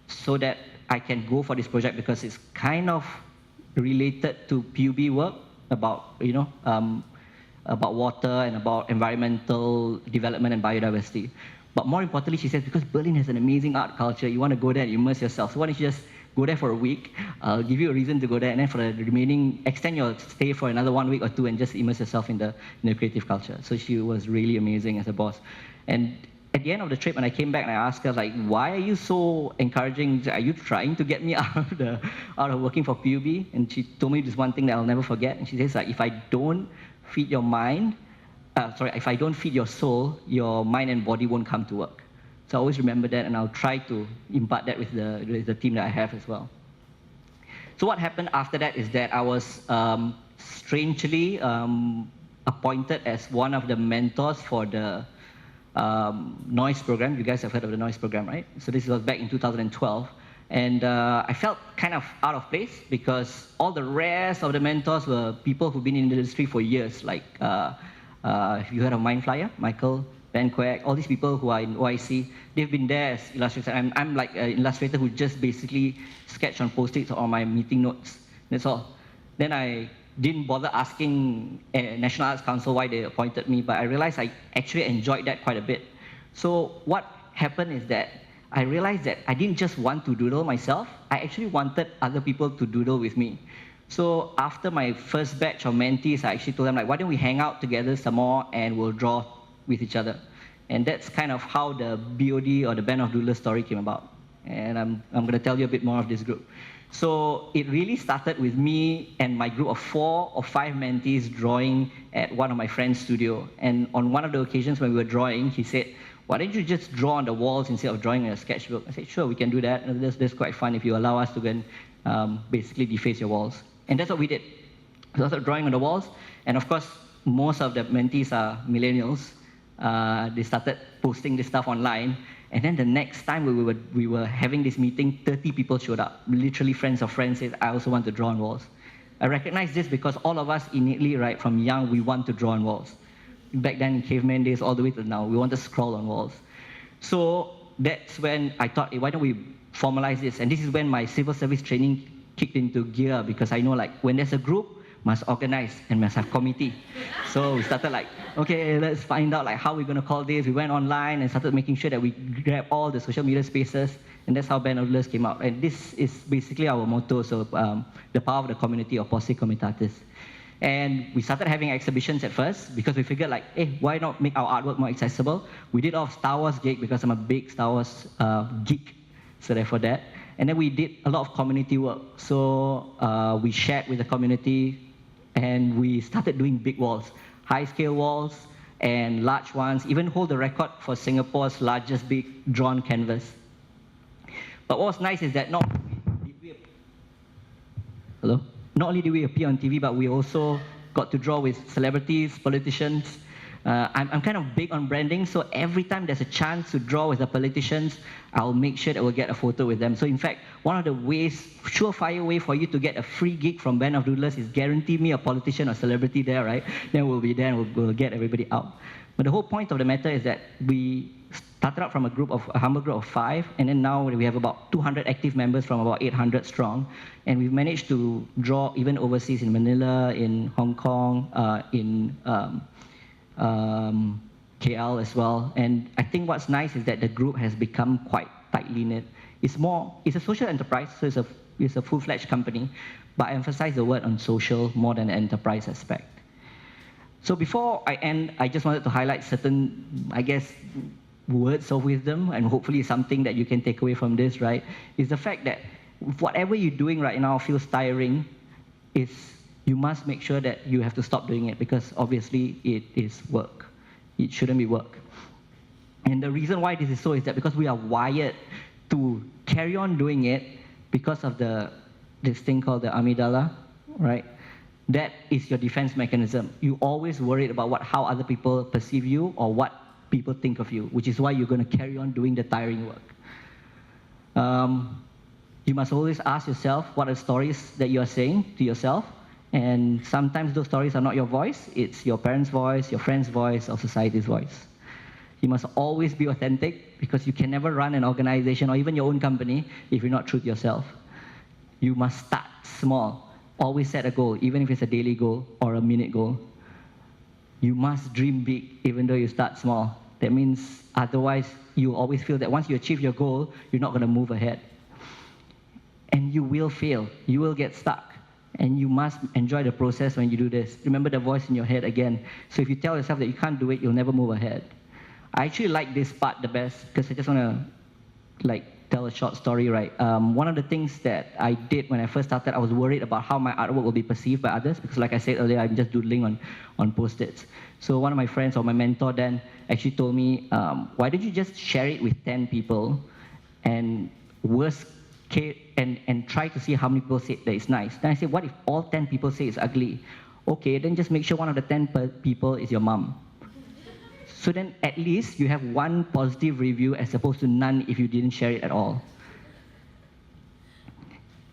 so that I can go for this project because it's kind of related to PUB work about, about water and about environmental development and biodiversity. But more importantly, she says, because Berlin has an amazing art culture, you want to go there and immerse yourself. So why don't you just go there for a week, give you a reason to go there, and then for the remaining, extend your stay for another 1 week or two and just immerse yourself in the creative culture. So she was really amazing as a boss. And at the end of the trip, when I came back and I asked her, like, why are you so encouraging? Are you trying to get me out of working for PUB? And she told me this one thing that I'll never forget. And she says, like, if I don't feed your mind, if I don't feed your soul, your mind and body won't come to work. So I always remember that, and I'll try to impart that with the team that I have as well. So what happened after that is that I was strangely appointed as one of the mentors for the noise program. You guys have heard of the noise program, right? So this was back in 2012. And I felt kind of out of place because all the rest of the mentors were people who've been in the industry for years, like if you heard of Mindflyer, Michael, Ben Kwee, all these people who are in OIC, they've been there as illustrators. I'm like an illustrator who just basically sketch on post-its or on my meeting notes. That's all. Then I didn't bother asking National Arts Council why they appointed me, but I realized I actually enjoyed that quite a bit. So what happened is that I realized that I didn't just want to doodle myself, I actually wanted other people to doodle with me. So after my first batch of mentees, I actually told them, like, why don't we hang out together some more and we'll draw with each other. And that's kind of how the BOD or the Band of Doodlers story came about. And I'm going to tell you a bit more of this group. So it really started with me and my group of 4 or 5 mentees drawing at one of my friend's studio. And on one of the occasions when we were drawing, he said, why don't you just draw on the walls instead of drawing in a sketchbook? I said, sure, we can do that. And that's quite fun if you allow us to go and basically deface your walls. And that's what we did. We started drawing on the walls. And of course, most of the mentees are millennials. They started posting this stuff online. And then the next time we were having this meeting, 30 people showed up. Literally friends of friends said, I also want to draw on walls. I recognize this because all of us innately, right, from young, we want to draw on walls. Back then in caveman days, all the way to now, we want to scroll on walls. So that's when I thought, hey, why don't we formalize this? And this is when my civil service training kicked into gear, because I know, like, when there's a group, must organize and must have committee. So we started like, okay, let's find out like how we're going to call this. We went online and started making sure that we grab all the social media spaces, and that's how Band of Doodlers came out. And this is basically our motto, so the power of the community, or Posse Comitatis. And we started having exhibitions at first because we figured like, hey, why not make our artwork more accessible? We did all of Star Wars geek because I'm a big Star Wars geek, so therefore that. And then we did a lot of community work. So we shared with the community, and we started doing big walls, high-scale walls and large ones, even hold the record for Singapore's largest big drawn canvas. But what was nice is that not only did we appear on TV, but we also got to draw with celebrities, politicians. I'm kind of big on branding, so every time there's a chance to draw with the politicians, I'll make sure that we'll get a photo with them. So in fact, one of the ways, surefire way for you to get a free gig from Band of Doodlers is guarantee me a politician or celebrity there, right? Then we'll be there and we'll get everybody out. But the whole point of the matter is that we started out from a humble group of 5, and then now we have about 200 active members from about 800 strong. And we've managed to draw even overseas in Manila, in Hong Kong, in KL as well. And I think what's nice is that the group has become quite tightly knit. It's a social enterprise, so it's a full-fledged company, but I emphasize the word on social more than the enterprise aspect. So before I end, I just wanted to highlight certain, I guess, words of wisdom, and hopefully something that you can take away from this, right, is the fact that whatever you're doing right now feels tiring, you must make sure that you have to stop doing it, because obviously it is work. It shouldn't be work. And the reason why this is so is that because we are wired to carry on doing it because of this thing called the amygdala, right? That is your defense mechanism. You always worried about how other people perceive you or what people think of you, which is why you're going to carry on doing the tiring work. You must always ask yourself what are the stories that you are saying to yourself. And sometimes those stories are not your voice, it's your parents' voice, your friend's voice, or society's voice. You must always be authentic, because you can never run an organization or even your own company if you're not true to yourself. You must start small. Always set a goal, even if it's a daily goal or a minute goal. You must dream big, even though you start small. That means otherwise you always feel that once you achieve your goal, you're not going to move ahead. And you will fail. You will get stuck. And you must enjoy the process when you do this. Remember the voice in your head again. So if you tell yourself that you can't do it, you'll never move ahead. I actually like this part the best because I just want to tell a short story, right? One of the things that I did when I first started, I was worried about how my artwork will be perceived by others because like I said earlier, I'm just doodling on Post-its. So one of my friends or my mentor then actually told me, why don't you just share it with 10 people and and try to see how many people say that it's nice. Then I said, what if all 10 people say it's ugly? Okay, then just make sure one of the 10 people is your mom. So then at least you have one positive review as opposed to none if you didn't share it at all.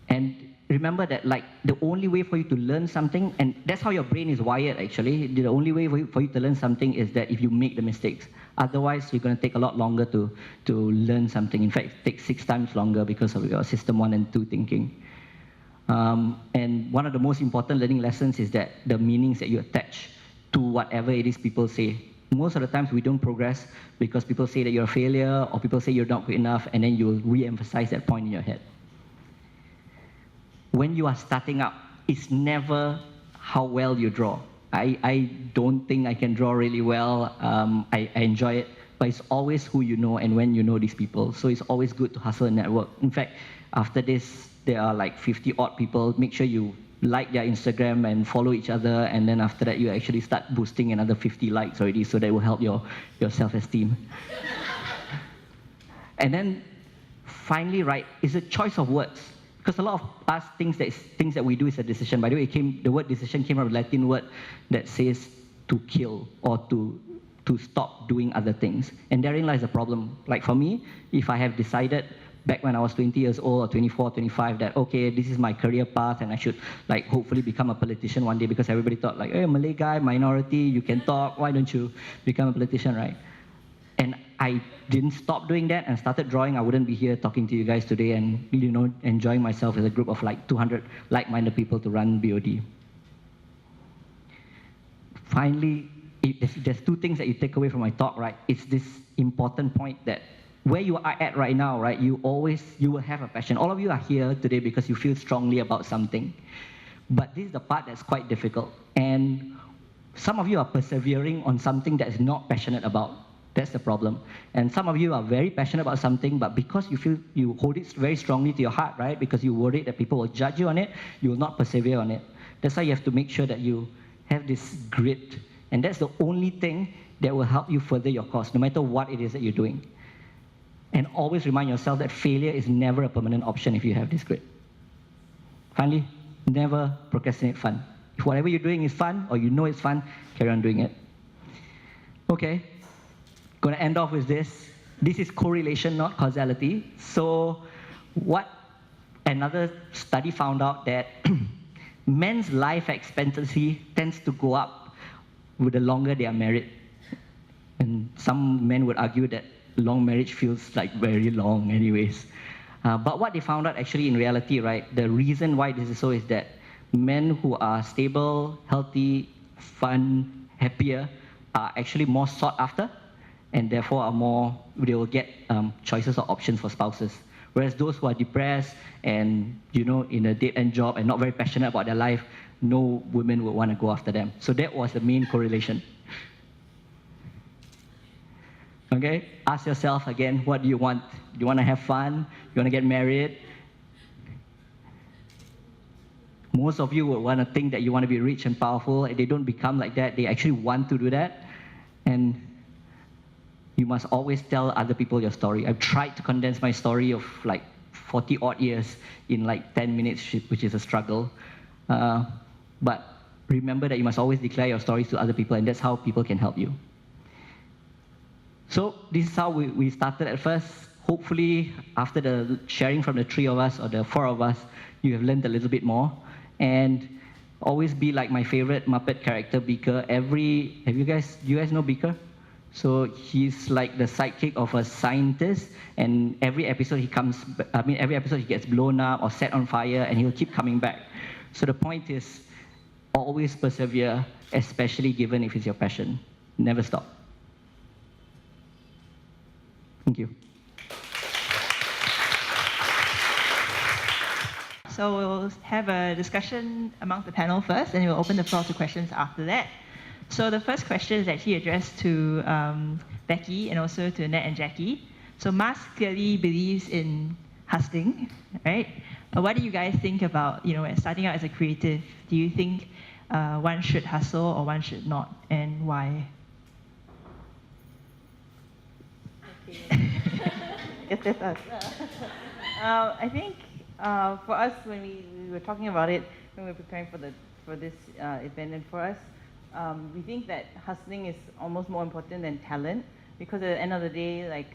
And remember that the only way for you to learn something, and that's how your brain is wired actually, the only way for you to learn something is that if you make the mistakes. Otherwise, you're going to take a lot longer to learn something. In fact, it takes 6 times longer because of your system 1 and 2 thinking. And one of the most important learning lessons is that the meanings that you attach to whatever it is people say. Most of the times we don't progress because people say that you're a failure or people say you're not good enough, and then you'll re-emphasize that point in your head. When you are starting up, it's never how well you draw. I don't think I can draw really well. I enjoy it, but it's always who you know and when you know these people. So it's always good to hustle and network. In fact, after this, there are like 50 odd people. Make sure you like their Instagram and follow each other, and then after that, you actually start boosting another 50 likes already, so that will help your self-esteem. And then finally, right, it's a choice of words. Because a lot of us things that we do is a decision. By the way, the word decision came from a Latin word that says to kill or to stop doing other things. And therein lies the problem. Like for me, if I have decided back when I was 20 years old or 24, 25 that, okay, this is my career path and I should hopefully become a politician one day because everybody thought hey, Malay guy, minority, you can talk, why don't you become a politician, right? And I didn't stop doing that and started drawing, I wouldn't be here talking to you guys today and enjoying myself with a group of 200 like-minded people to run BOD. Finally, there's 2 things that you take away from my talk, right? It's this important point that where you are at right now, right, you will have a passion. All of you are here today because you feel strongly about something. But this is the part that's quite difficult. And some of you are persevering on something that is not passionate about. That's the problem. And some of you are very passionate about something, but because you feel you hold it very strongly to your heart, right? Because you're worried that people will judge you on it, you will not persevere on it. That's why you have to make sure that you have this grit. And that's the only thing that will help you further your cause, no matter what it is that you're doing. And always remind yourself that failure is never a permanent option if you have this grit. Finally, never procrastinate fun. If whatever you're doing is fun, or you know it's fun, carry on doing it. Okay. Going to end off with this. This is correlation, not causality. So what another study found out that men's life expectancy tends to go up with the longer they are married. And some men would argue that long marriage feels like very long anyways. But what they found out actually in reality, right, the reason why this is so is that men who are stable, healthy, fun, happier are actually more sought after, and therefore they will get choices or options for spouses. Whereas those who are depressed and in a dead-end job and not very passionate about their life, no women would want to go after them. So that was the main correlation. Okay, ask yourself again, what do you want? Do you want to have fun? You want to get married? Most of you would want to think that you want to be rich and powerful, and they don't become like that. They actually want to do that. And you must always tell other people your story. I've tried to condense my story of 40 odd years in 10 minutes, which is a struggle. But remember that you must always declare your stories to other people, and that's how people can help you. So this is how we started at first. Hopefully, after the sharing from the 3 of us or the 4 of us, you have learned a little bit more. And always be like my favorite Muppet character, Beaker. Do you guys know Beaker? So he's like the sidekick of a scientist, and every episode he gets blown up or set on fire, and he'll keep coming back. So the point is, always persevere, especially given if it's your passion. Never stop. Thank you. So we'll have a discussion among the panel first, and we'll open the floor to questions after that. So the first question is actually addressed to Becky and also to Nat and Jackie. So Mas clearly believes in hustling, right? What do you guys think about, starting out as a creative? Do you think one should hustle or one should not, and why? Yes, that's us. I think for us, when we were talking about it, when we were preparing for this event, and for us, we think that hustling is almost more important than talent, because at the end of the day,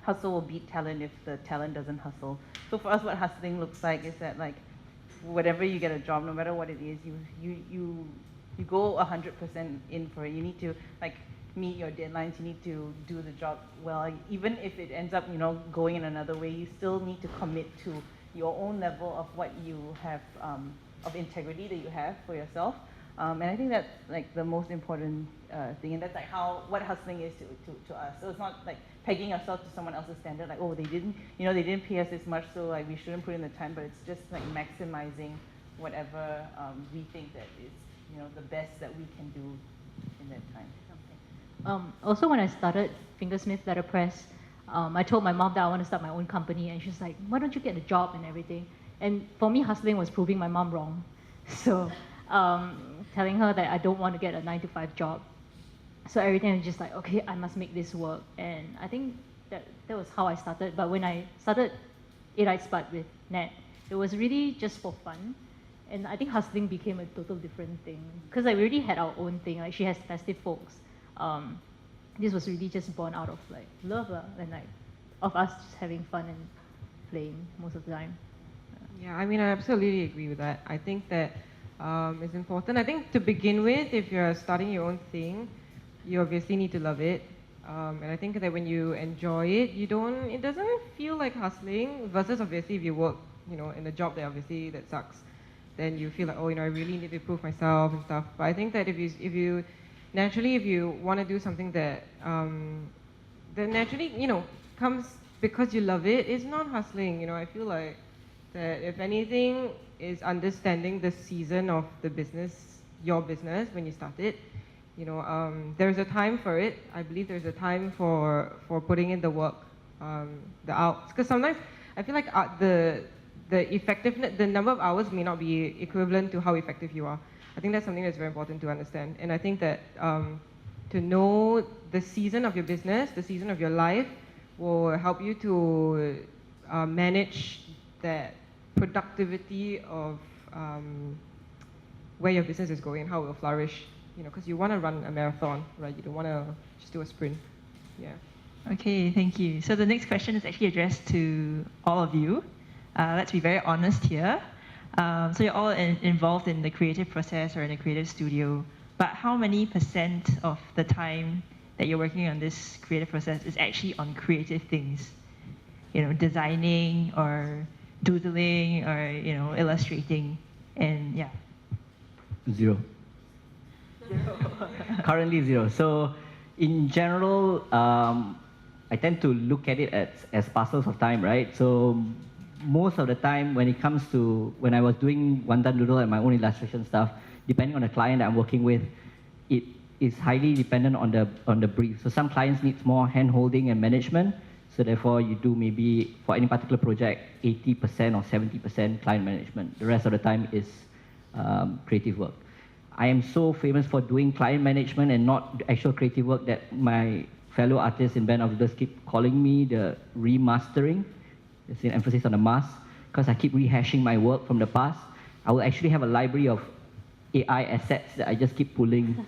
hustle will beat talent if the talent doesn't hustle. So for us, what hustling looks like is that whatever you get a job, no matter what it is, you go 100% in for it. You need to meet your deadlines. You need to do the job well. Even if it ends up going in another way, you still need to commit to your own level of what you have of integrity that you have for yourself. And I think that's the most important thing, and that's what hustling is to us. So it's not pegging ourselves to someone else's standard, they didn't pay us this much, so we shouldn't put in the time. But it's just maximizing whatever we think that is the best that we can do in that time. Also, when I started Fingersmith Letterpress, I told my mom that I want to start my own company, and she's like, "Why don't you get a job and everything?" And for me, hustling was proving my mom wrong. So. Telling her that I don't want to get a 9-to-5 job. So everything was just okay, I must make this work. And I think that was how I started. But when I started 8 Spud with Nat, it was really just for fun. And I think hustling became a total different thing. Because we already had our own thing. She has festive folks. This was really just born out of love and of us just having fun and playing most of the time. Yeah, I absolutely agree with that. I think that is important. I think to begin with, if you're starting your own thing, you obviously need to love it. And I think that when you enjoy it, it doesn't feel like hustling, versus obviously if you work, in a job that sucks, then you feel I really need to prove myself and stuff. But I think that if you want to do something that naturally, comes because you love it, it's not hustling. I feel like that if anything is understanding the season of the business, your business, when you start it. There's a time for it. I believe there's a time for putting in the work, the hours. Because sometimes I feel like the effectiveness, the number of hours may not be equivalent to how effective you are. I think that's something that's very important to understand. And I think that to know the season of your business, the season of your life, will help you to manage that productivity of where your business is going, how it will flourish. Because you want to run a marathon, right? You don't want to just do a sprint. Yeah. Okay, thank you. So the next question is actually addressed to all of you. Let's be very honest here. So you're all involved in the creative process or in the creative studio, but how many % of the time that you're working on this creative process is actually on creative things? Designing or doodling or illustrating, and yeah. Zero. Currently 0. So in general, I tend to look at it as parcels of time, right? So most of the time when I was doing One Done Doodle and my own illustration stuff, depending on the client that I'm working with, it is highly dependent on the brief. So some clients need more hand-holding and management. So therefore, you do maybe, for any particular project, 80% or 70% client management. The rest of the time is creative work. I am so famous for doing client management and not actual creative work that my fellow artists in Band of Doodlers keep calling me the remastering. There's an emphasis on the mas, because I keep rehashing my work from the past. I will actually have a library of AI assets that I just keep pulling.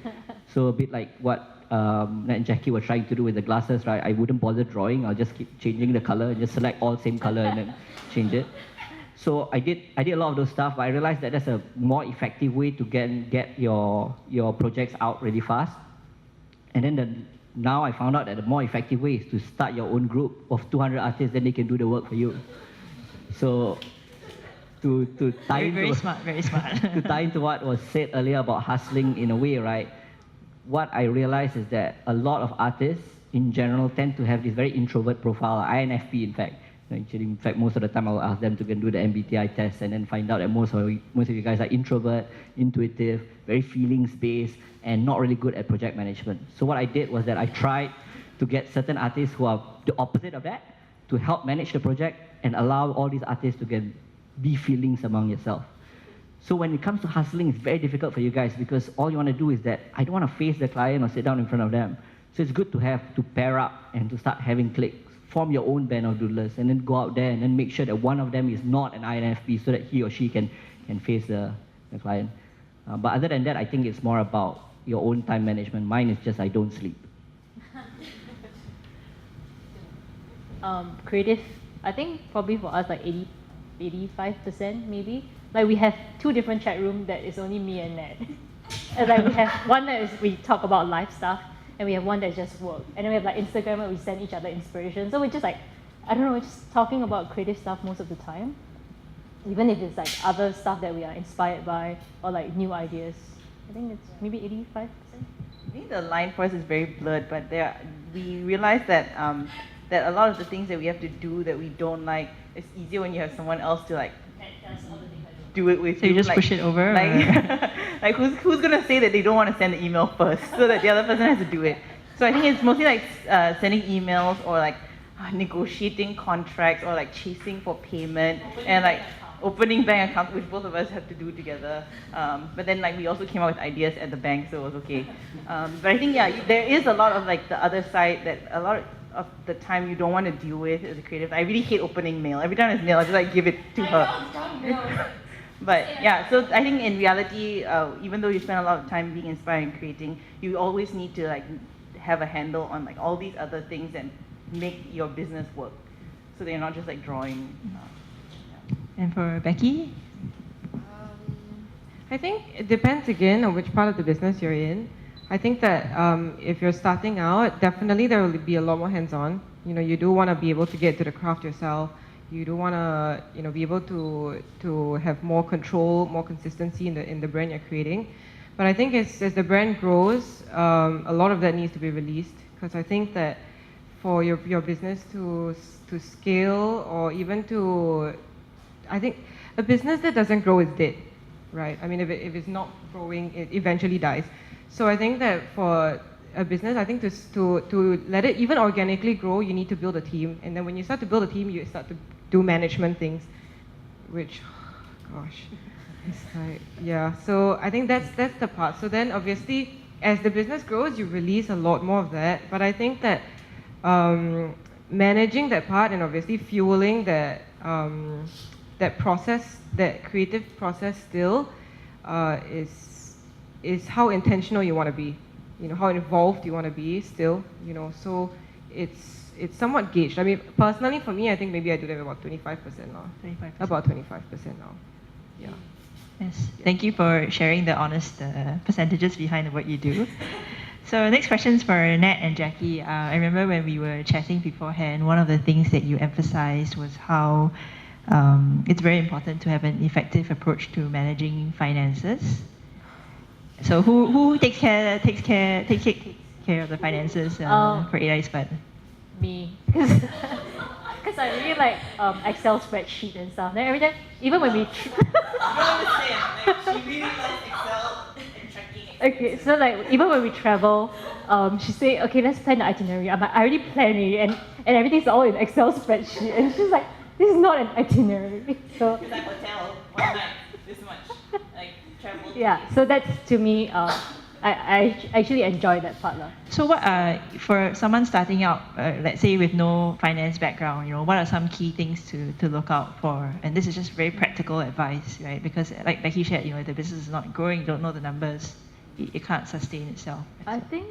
So a bit like what Nat and Jackie were trying to do with the glasses, right? I wouldn't bother drawing. I'll just keep changing the color and just select all same color and then change it. So I did a lot of those stuff, but I realized that that's a more effective way to get your projects out really fast. And then now I found out that the more effective way is to start your own group of 200 artists, then they can do the work for you. So to tie very smart. to tie into what was said earlier about hustling in a way, right? What I realized is that a lot of artists in general tend to have this very introvert profile, INFP in fact. Actually, in fact, most of the time I will ask them to go and do the MBTI test and then find out that most of you guys are introvert, intuitive, very feelings-based, and not really good at project management. So what I did was that I tried to get certain artists who are the opposite of that to help manage the project and allow all these artists to be feelings among yourself. So when it comes to hustling, it's very difficult for you guys because all you want to do is that I don't want to face the client or sit down in front of them. So it's good to have to pair up and to start having clicks. Form your own band of doodlers and then go out there and then make sure that one of them is not an INFP so that he or she can face the client. But other than that, I think it's more about your own time management. Mine is just I don't sleep. Creative, I think probably for us like 85% maybe. Like we have 2 different chat rooms that is only me and Ned. And like we have one that is we talk about life stuff, and we have one that's just work. And then we have like Instagram where we send each other inspiration. So we're just like, I don't know, we're just talking about creative stuff most of the time. Even if it's like other stuff that we are inspired by or like new ideas. I think it's maybe 85%. I think the line for us is very blurred, but we realize that that a lot of the things that we have to do that we don't like, it's easier when you have someone else to like do it with. So you just like, push it over? Like, like who's gonna say that they don't want to send the email first, so that the other person has to do it. So I think it's mostly like sending emails or like negotiating contracts or like chasing for payment and like opening bank accounts, which both of us have to do together. But then like we also came up with ideas at the bank, so it was okay. But I think there is a lot of like the other side that a lot of the time you don't want to deal with as a creative. I really hate opening mail. Every time there's mail, I just like give it to her. But yeah, so I think in reality, even though you spend a lot of time being inspired and creating, you always need to like have a handle on like all these other things and make your business work, so that you're not just like drawing. And for Becky? I think it depends again on which part of the business you're in. I think that if you're starting out, definitely there will be a lot more hands-on. You know, you do want to be able to get to the craft yourself. You do want to, you know, be able to have more control, more consistency in the brand you're creating. But I think as the brand grows, a lot of that needs to be released, because I think that for your business to scale, or even to, I think a business that doesn't grow is dead, right? I mean, if it's not growing, it eventually dies. So I think that for a business, I think to let it even organically grow, you need to build a team. And then when you start to build a team, you start to do management things, which, gosh, it's like, yeah. So I think that's the part. So then obviously, as the business grows, you release a lot more of that. But I think that managing that part and obviously fueling that process, that creative process still, is how intentional you want to be. You know, how involved you want to be still, you know, so it's somewhat gauged. I mean, personally for me, I think maybe I do that about 25% now. 25%. About 25% now, yeah. Yes, thank you for sharing the honest percentages behind the work you do. So next question is for Nat and Jackie. I remember when we were chatting beforehand, one of the things that you emphasized was how it's very important to have an effective approach to managing finances. So who takes care of the finances for AI Spud? Me, because I really like Excel spreadsheet and stuff. Then every time, even when we You don't understand. Like, she really loves Excel and tracking. okay, so like even when we travel, she say, okay, let's plan the itinerary. I'm like, I already planned it, and everything's all in Excel spreadsheet. And she's like, this is not an itinerary. So It's like hotel, one night, this much, like travel. yeah, so that's to me. I actually enjoy that part. So what for someone starting out, let's say with no finance background, you know, what are some key things to look out for? And this is just very practical advice, right? Because like Becky said, you know, if the business is not growing, you don't know the numbers, it can't sustain itself. I think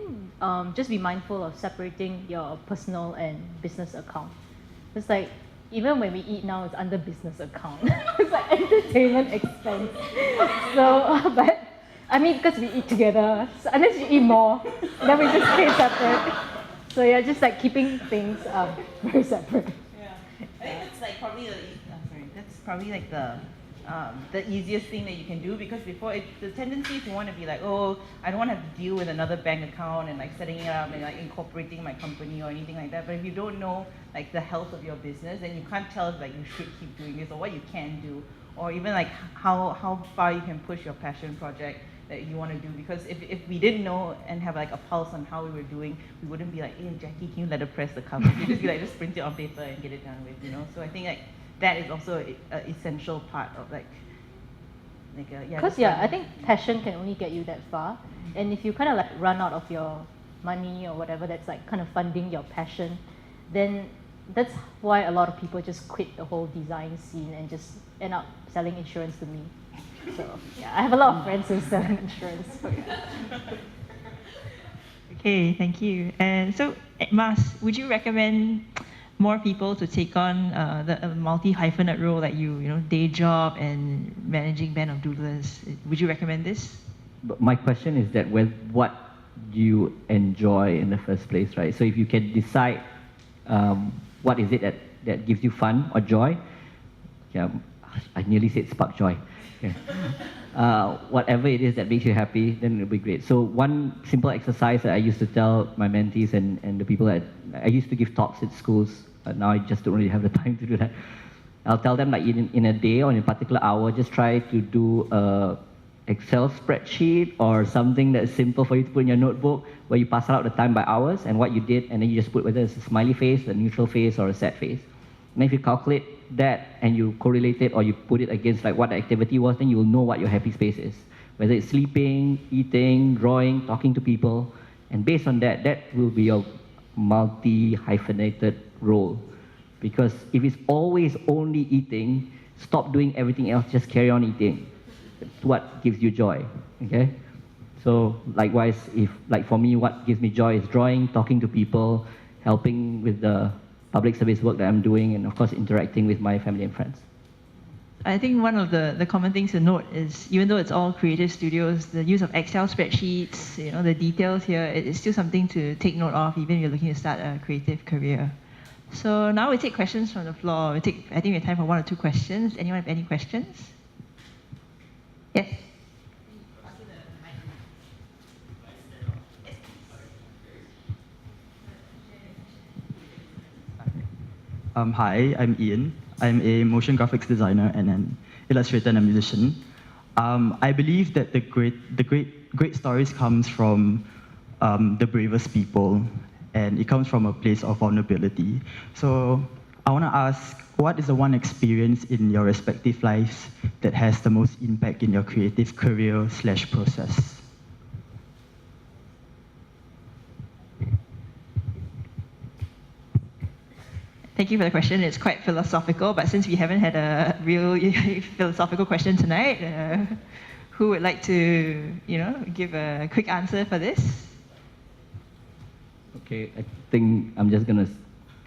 just be mindful of separating your personal and business account. It's like even when we eat now, it's under business account. It's like entertainment expense. So, but I mean, because we eat together, so unless you eat more, then we just pay separate. So yeah, just like keeping things very separate. Yeah, I think that's like probably the the easiest thing that you can do, because before the tendency is you want to be like, oh, I don't want to have to deal with another bank account and like setting it up and like incorporating my company or anything like that. But if you don't know like the health of your business, then you can't tell if like you should keep doing this or what you can do, or even like how far you can push your passion project that you want to do. Because if we didn't know and have like a pulse on how we were doing, we wouldn't be like, hey Jackie, can you let her press the cover? You just be like, just print it on paper and get it done with, you know. So I think like that is also an essential part of like because I think passion can only get you that far, and if you kind of like run out of your money or whatever that's like kind of funding your passion, then that's why a lot of people just quit the whole design scene and just end up selling insurance to me. So yeah, I have a lot of friends who sell insurance. So, yeah. Okay, thank you. And so, Mas, would you recommend more people to take on the multi-hyphenate role like you know, day job and managing band of doodlers? Would you recommend this? But my question is that what do you enjoy in the first place, right? So if you can decide what is it that gives you fun or joy, yeah, I nearly said spark joy. Yeah. Whatever it is that makes you happy, then it'll be great. So one simple exercise that I used to tell my mentees and the people that I used to give talks at schools, but now I just don't really have the time to do that. I'll tell them like in a day or in a particular hour, just try to do a Excel spreadsheet or something that's simple for you to put in your notebook where you pass out the time by hours and what you did, and then you just put whether it's a smiley face, a neutral face, or a sad face. And if you calculate that and you correlate it or you put it against like what the activity was, then you will know what your happy space is. Whether it's sleeping, eating, drawing, talking to people, and based on that, that will be your multi-hyphenated role. Because if it's always only eating, stop doing everything else, just carry on eating. It's what gives you joy, okay? So likewise, if like for me, what gives me joy is drawing, talking to people, helping with the public service work that I'm doing, and of course interacting with my family and friends. I think one of the common things to note is, even though it's all creative studios, the use of Excel spreadsheets, you know, the details here, it's still something to take note of, even if you're looking to start a creative career. So now we take questions from the floor. I think we have time for 1 or 2 questions. Anyone have any questions? Yes. Hi, I'm Ian. I'm a motion graphics designer and an illustrator and a musician. I believe that the great stories comes from the bravest people, and it comes from a place of vulnerability. So I want to ask, what is the one experience in your respective lives that has the most impact in your creative career/process? Thank you for the question. It's quite philosophical, but since we haven't had a real philosophical question tonight, who would like to, give a quick answer for this? Okay, I think I'm just gonna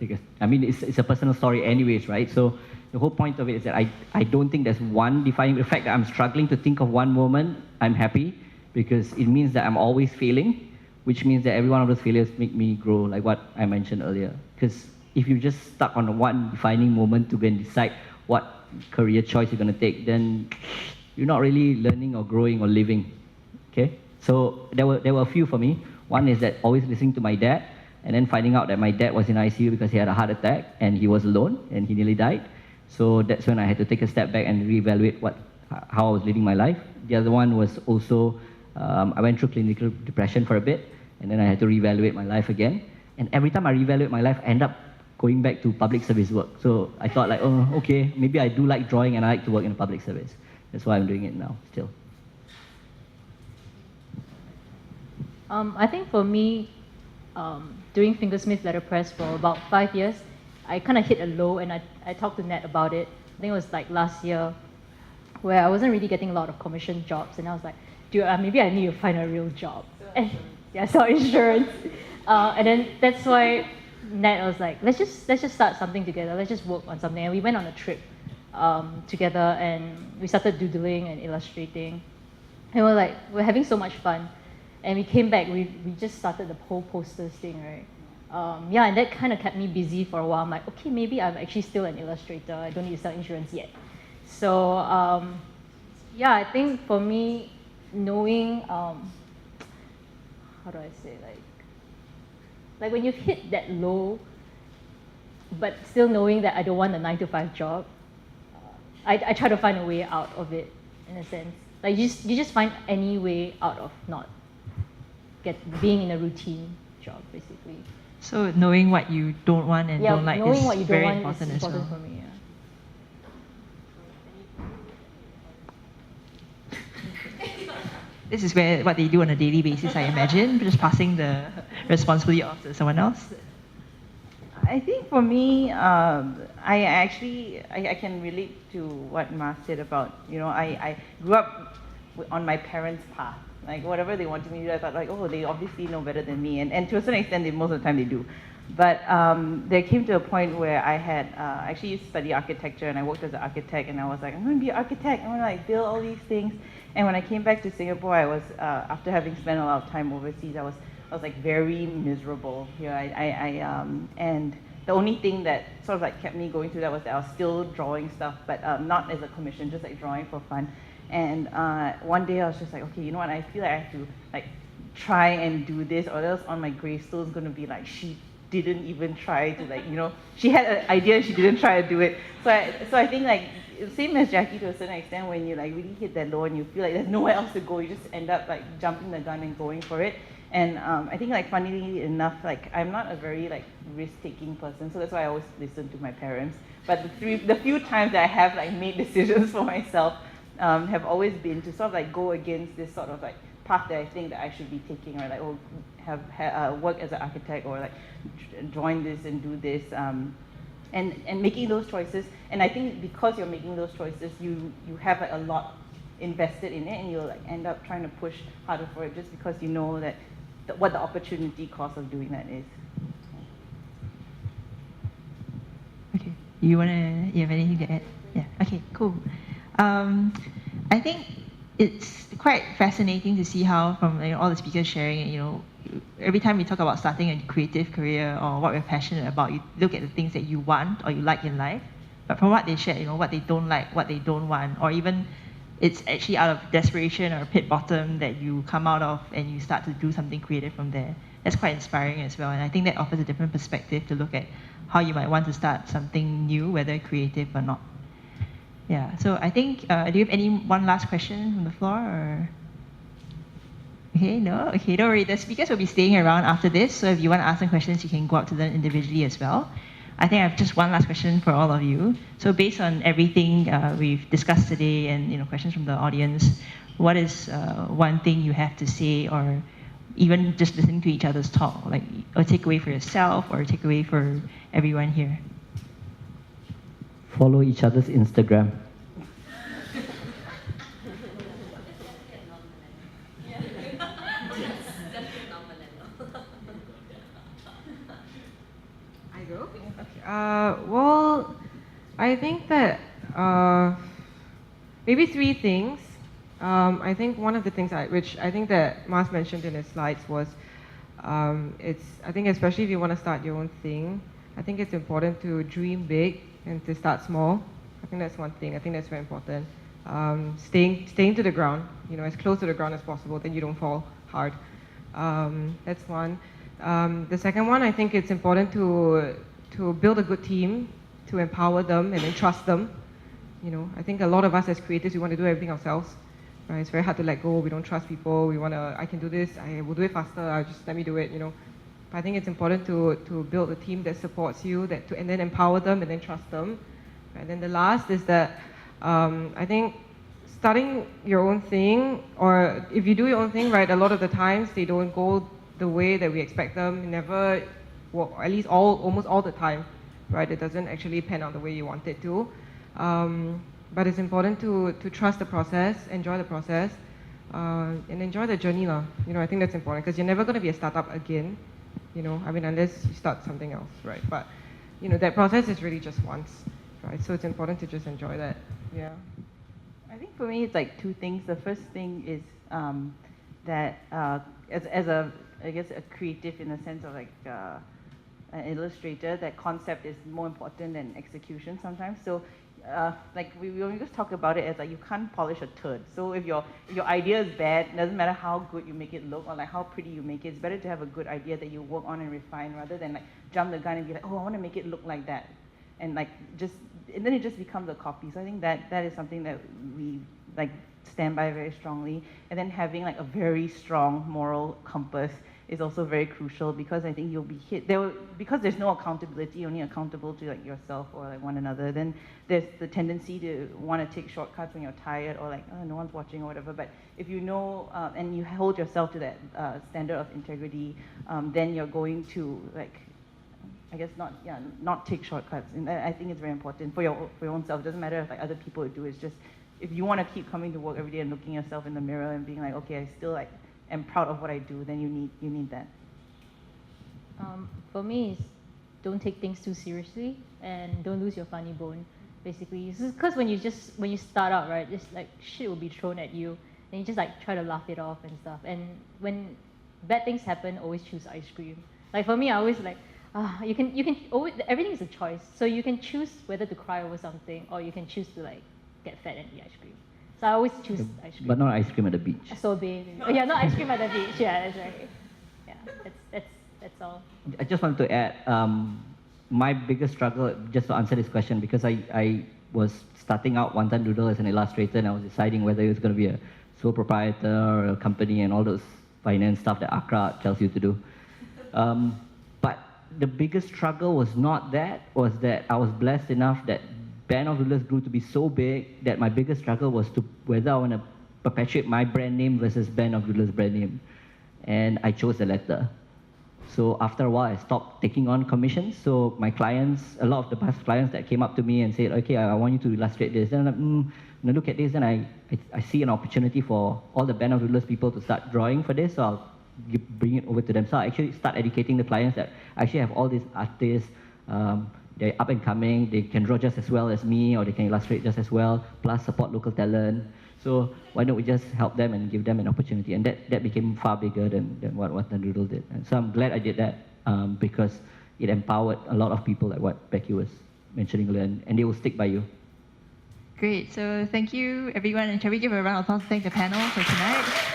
it's a personal story anyways, right? So the whole point of it is that I don't think there's one defining. The fact that I'm struggling to think of one moment, I'm happy, because it means that I'm always failing, which means that every one of those failures make me grow, like what I mentioned earlier. Because if you're just stuck on one defining moment to go and decide what career choice you're going to take, then you're not really learning or growing or living. Okay? So there were a few for me. One is that always listening to my dad, and then finding out that my dad was in ICU because he had a heart attack and he was alone and he nearly died. So that's when I had to take a step back and reevaluate how I was living my life. The other one was also I went through clinical depression for a bit, and then I had to reevaluate my life again. And every time I reevaluate my life, I end up going back to public service work. So I thought like, oh, okay, maybe I do like drawing and I like to work in a public service. That's why I'm doing it now, still. I think for me, doing fingersmith letterpress for about 5 years, I kind of hit a low, and I talked to Nat about it. I think it was like last year, where I wasn't really getting a lot of commission jobs, and I was like, dude, maybe I need to find a real job. And yeah, so insurance. And then that's why Nat was like, let's just start something together. Let's just work on something. And we went on a trip together, and we started doodling and illustrating. And we're having so much fun. And we came back, we just started the whole posters thing, right? And that kind of kept me busy for a while. I'm like, okay, maybe I'm actually still an illustrator. I don't need to sell insurance yet. So yeah, I think for me, knowing how do I say, like when you've hit that low, but still knowing that I don't want a 9-to-5 job, I try to find a way out of it, in a sense. Like you just find any way out of not being in a routine job, basically. So knowing what you don't want and don't like knowing is what you very don't want important is as well. important for me. Yeah. This is what they do on a daily basis, I imagine, just passing the responsibility off to someone else. I think for me, I can relate to what Ma said about, I grew up on my parents' path. Like whatever they wanted me to do, I thought like, oh, they obviously know better than me. And to a certain extent, most of the time they do. But there came to a point where I had actually used to study architecture, and I worked as an architect, and I was like, I'm going to be an architect. I'm going to like build all these things. And when I came back to Singapore, I was after having spent a lot of time overseas, I was like very miserable here. And the only thing that sort of like kept me going through that was that I was still drawing stuff, but not as a commission, just like drawing for fun. And one day I was just like, okay, you know what? I feel like I have to like try and do this, or else on my gravestone is going to be like, she didn't even try to like, she had an idea, she didn't try to do it. So I think like same as Jackie to a certain extent, when you like really hit that low and you feel like there's nowhere else to go, you just end up like jumping the gun and going for it. And I think like funnily enough, like I'm not a very like risk-taking person, so that's why I always listen to my parents. But the few times that I have like made decisions for myself have always been to sort of like go against this sort of like path that I think that I should be taking, or like have work as an architect, or like join this and do this, and making those choices. And I think because you're making those choices, you have like a lot invested in it, and you'll like end up trying to push harder for it, just because you know that what the opportunity cost of doing that is. Okay, you have anything to add? Yeah. Okay. Cool. I think it's quite fascinating to see how from all the speakers sharing, every time we talk about starting a creative career or what we're passionate about, you look at the things that you want or you like in life. But from what they shared, what they don't like, what they don't want, or even it's actually out of desperation or pit bottom that you come out of and you start to do something creative from there. That's quite inspiring as well. And I think that offers a different perspective to look at how you might want to start something new, whether creative or not. Yeah, so I think, do you have one last question from the floor? Or? Okay, no? Okay, don't worry. The speakers will be staying around after this, so if you want to ask them questions, you can go up to them individually as well. I think I have just one last question for all of you. So based on everything we've discussed today and questions from the audience, what is one thing you have to say, or even just listening to each other's talk, like a takeaway for yourself or a takeaway for everyone here? Follow each other's Instagram. I go? Okay. Well, I think that maybe three things. I think one of the things which I think that Mas mentioned in his slides was, I think especially if you want to start your own thing, I think it's important to dream big and to start small. I think that's one thing. I think that's very important. Staying to the ground, as close to the ground as possible, then you don't fall hard. That's one. The second one, I think it's important to build a good team, to empower them and then trust them. I think a lot of us as creatives, we want to do everything ourselves. Right? It's very hard to let go. We don't trust people. I can do this. I will do it faster. Just let me do it. But I think it's important to build a team that supports you, and then empower them and then trust them. And then the last is that I think starting your own thing, or if you do your own thing, right, a lot of the times they don't go the way that we expect them. Never, well, at least almost all the time, right? It doesn't actually pan out the way you want it to. But it's important to trust the process, enjoy the process, and enjoy the journey. I think that's important, because you're never going to be a startup again. Unless you start something else, right? But that process is really just once, right? So it's important to just enjoy that. Yeah. I think for me, it's like two things. The first thing is that as a creative, in the sense of like an illustrator, that concept is more important than execution sometimes. So like we always talk about it as like you can't polish a turd. So if your idea is bad, it doesn't matter how good you make it look or like how pretty you make it. It's better to have a good idea that you work on and refine rather than like jump the gun and be like, oh, I want to make it look like that, and like and then it just becomes a copy. So I think that is something that we like stand by very strongly. And then having like a very strong moral compass is also very crucial, because I think you'll be hit because there's no accountability, you're only accountable to like yourself or like one another. Then there's the tendency to want to take shortcuts when you're tired or like, oh, no one's watching or whatever. But if you know and you hold yourself to that standard of integrity, then you're going to like, I guess not take shortcuts. And I think it's very important for your own self. It doesn't matter if like other people do. It's just if you want to keep coming to work every day and looking yourself in the mirror and being like, okay, I still like am proud of what I do, then you need that. For me, it's don't take things too seriously and don't lose your funny bone. Basically, because when you start out, right, just like shit will be thrown at you, and you just like try to laugh it off and stuff. And when bad things happen, always choose ice cream. Like for me, I always like, you can always, everything is a choice. So you can choose whether to cry over something or you can choose to like get fat and eat ice cream. So I always choose ice cream. But not ice cream at the beach. Sorbet. Oh yeah, not ice cream at the beach. Yeah, that's right. Yeah, that's all. I just wanted to add, my biggest struggle, just to answer this question, because I was starting out one time Doodle as an illustrator, and I was deciding whether it was going to be a sole proprietor or a company and all those finance stuff that Accra tells you to do. But the biggest struggle was not that, was that I was blessed enough that Band of Doodlers grew to be so big that my biggest struggle was to whether I want to perpetuate my brand name versus Band of Doodlers brand name. And I chose the latter. So after a while, I stopped taking on commissions. So my clients, a lot of the past clients that came up to me and said, okay, I want you to illustrate this. Then I'm like, when I look at this, then I see an opportunity for all the Band of Doodlers people to start drawing for this. So I'll bring it over to them. So I actually start educating the clients that I actually have all these artists, they're up and coming, they can draw just as well as me, or they can illustrate just as well, plus support local talent. So why don't we just help them and give them an opportunity? And that became far bigger than what the Doodle did. And so I'm glad I did that because it empowered a lot of people, like what Becky was mentioning earlier, and they will stick by you. Great, so thank you everyone, and shall we give a round of applause to thank the panel for tonight?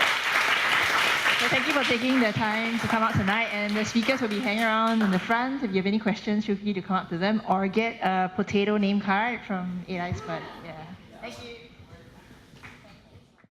So thank you for taking the time to come out tonight, and the speakers will be hanging around in the front. If you have any questions, feel free to come up to them or get a potato name card from 8 Eyes. But yeah.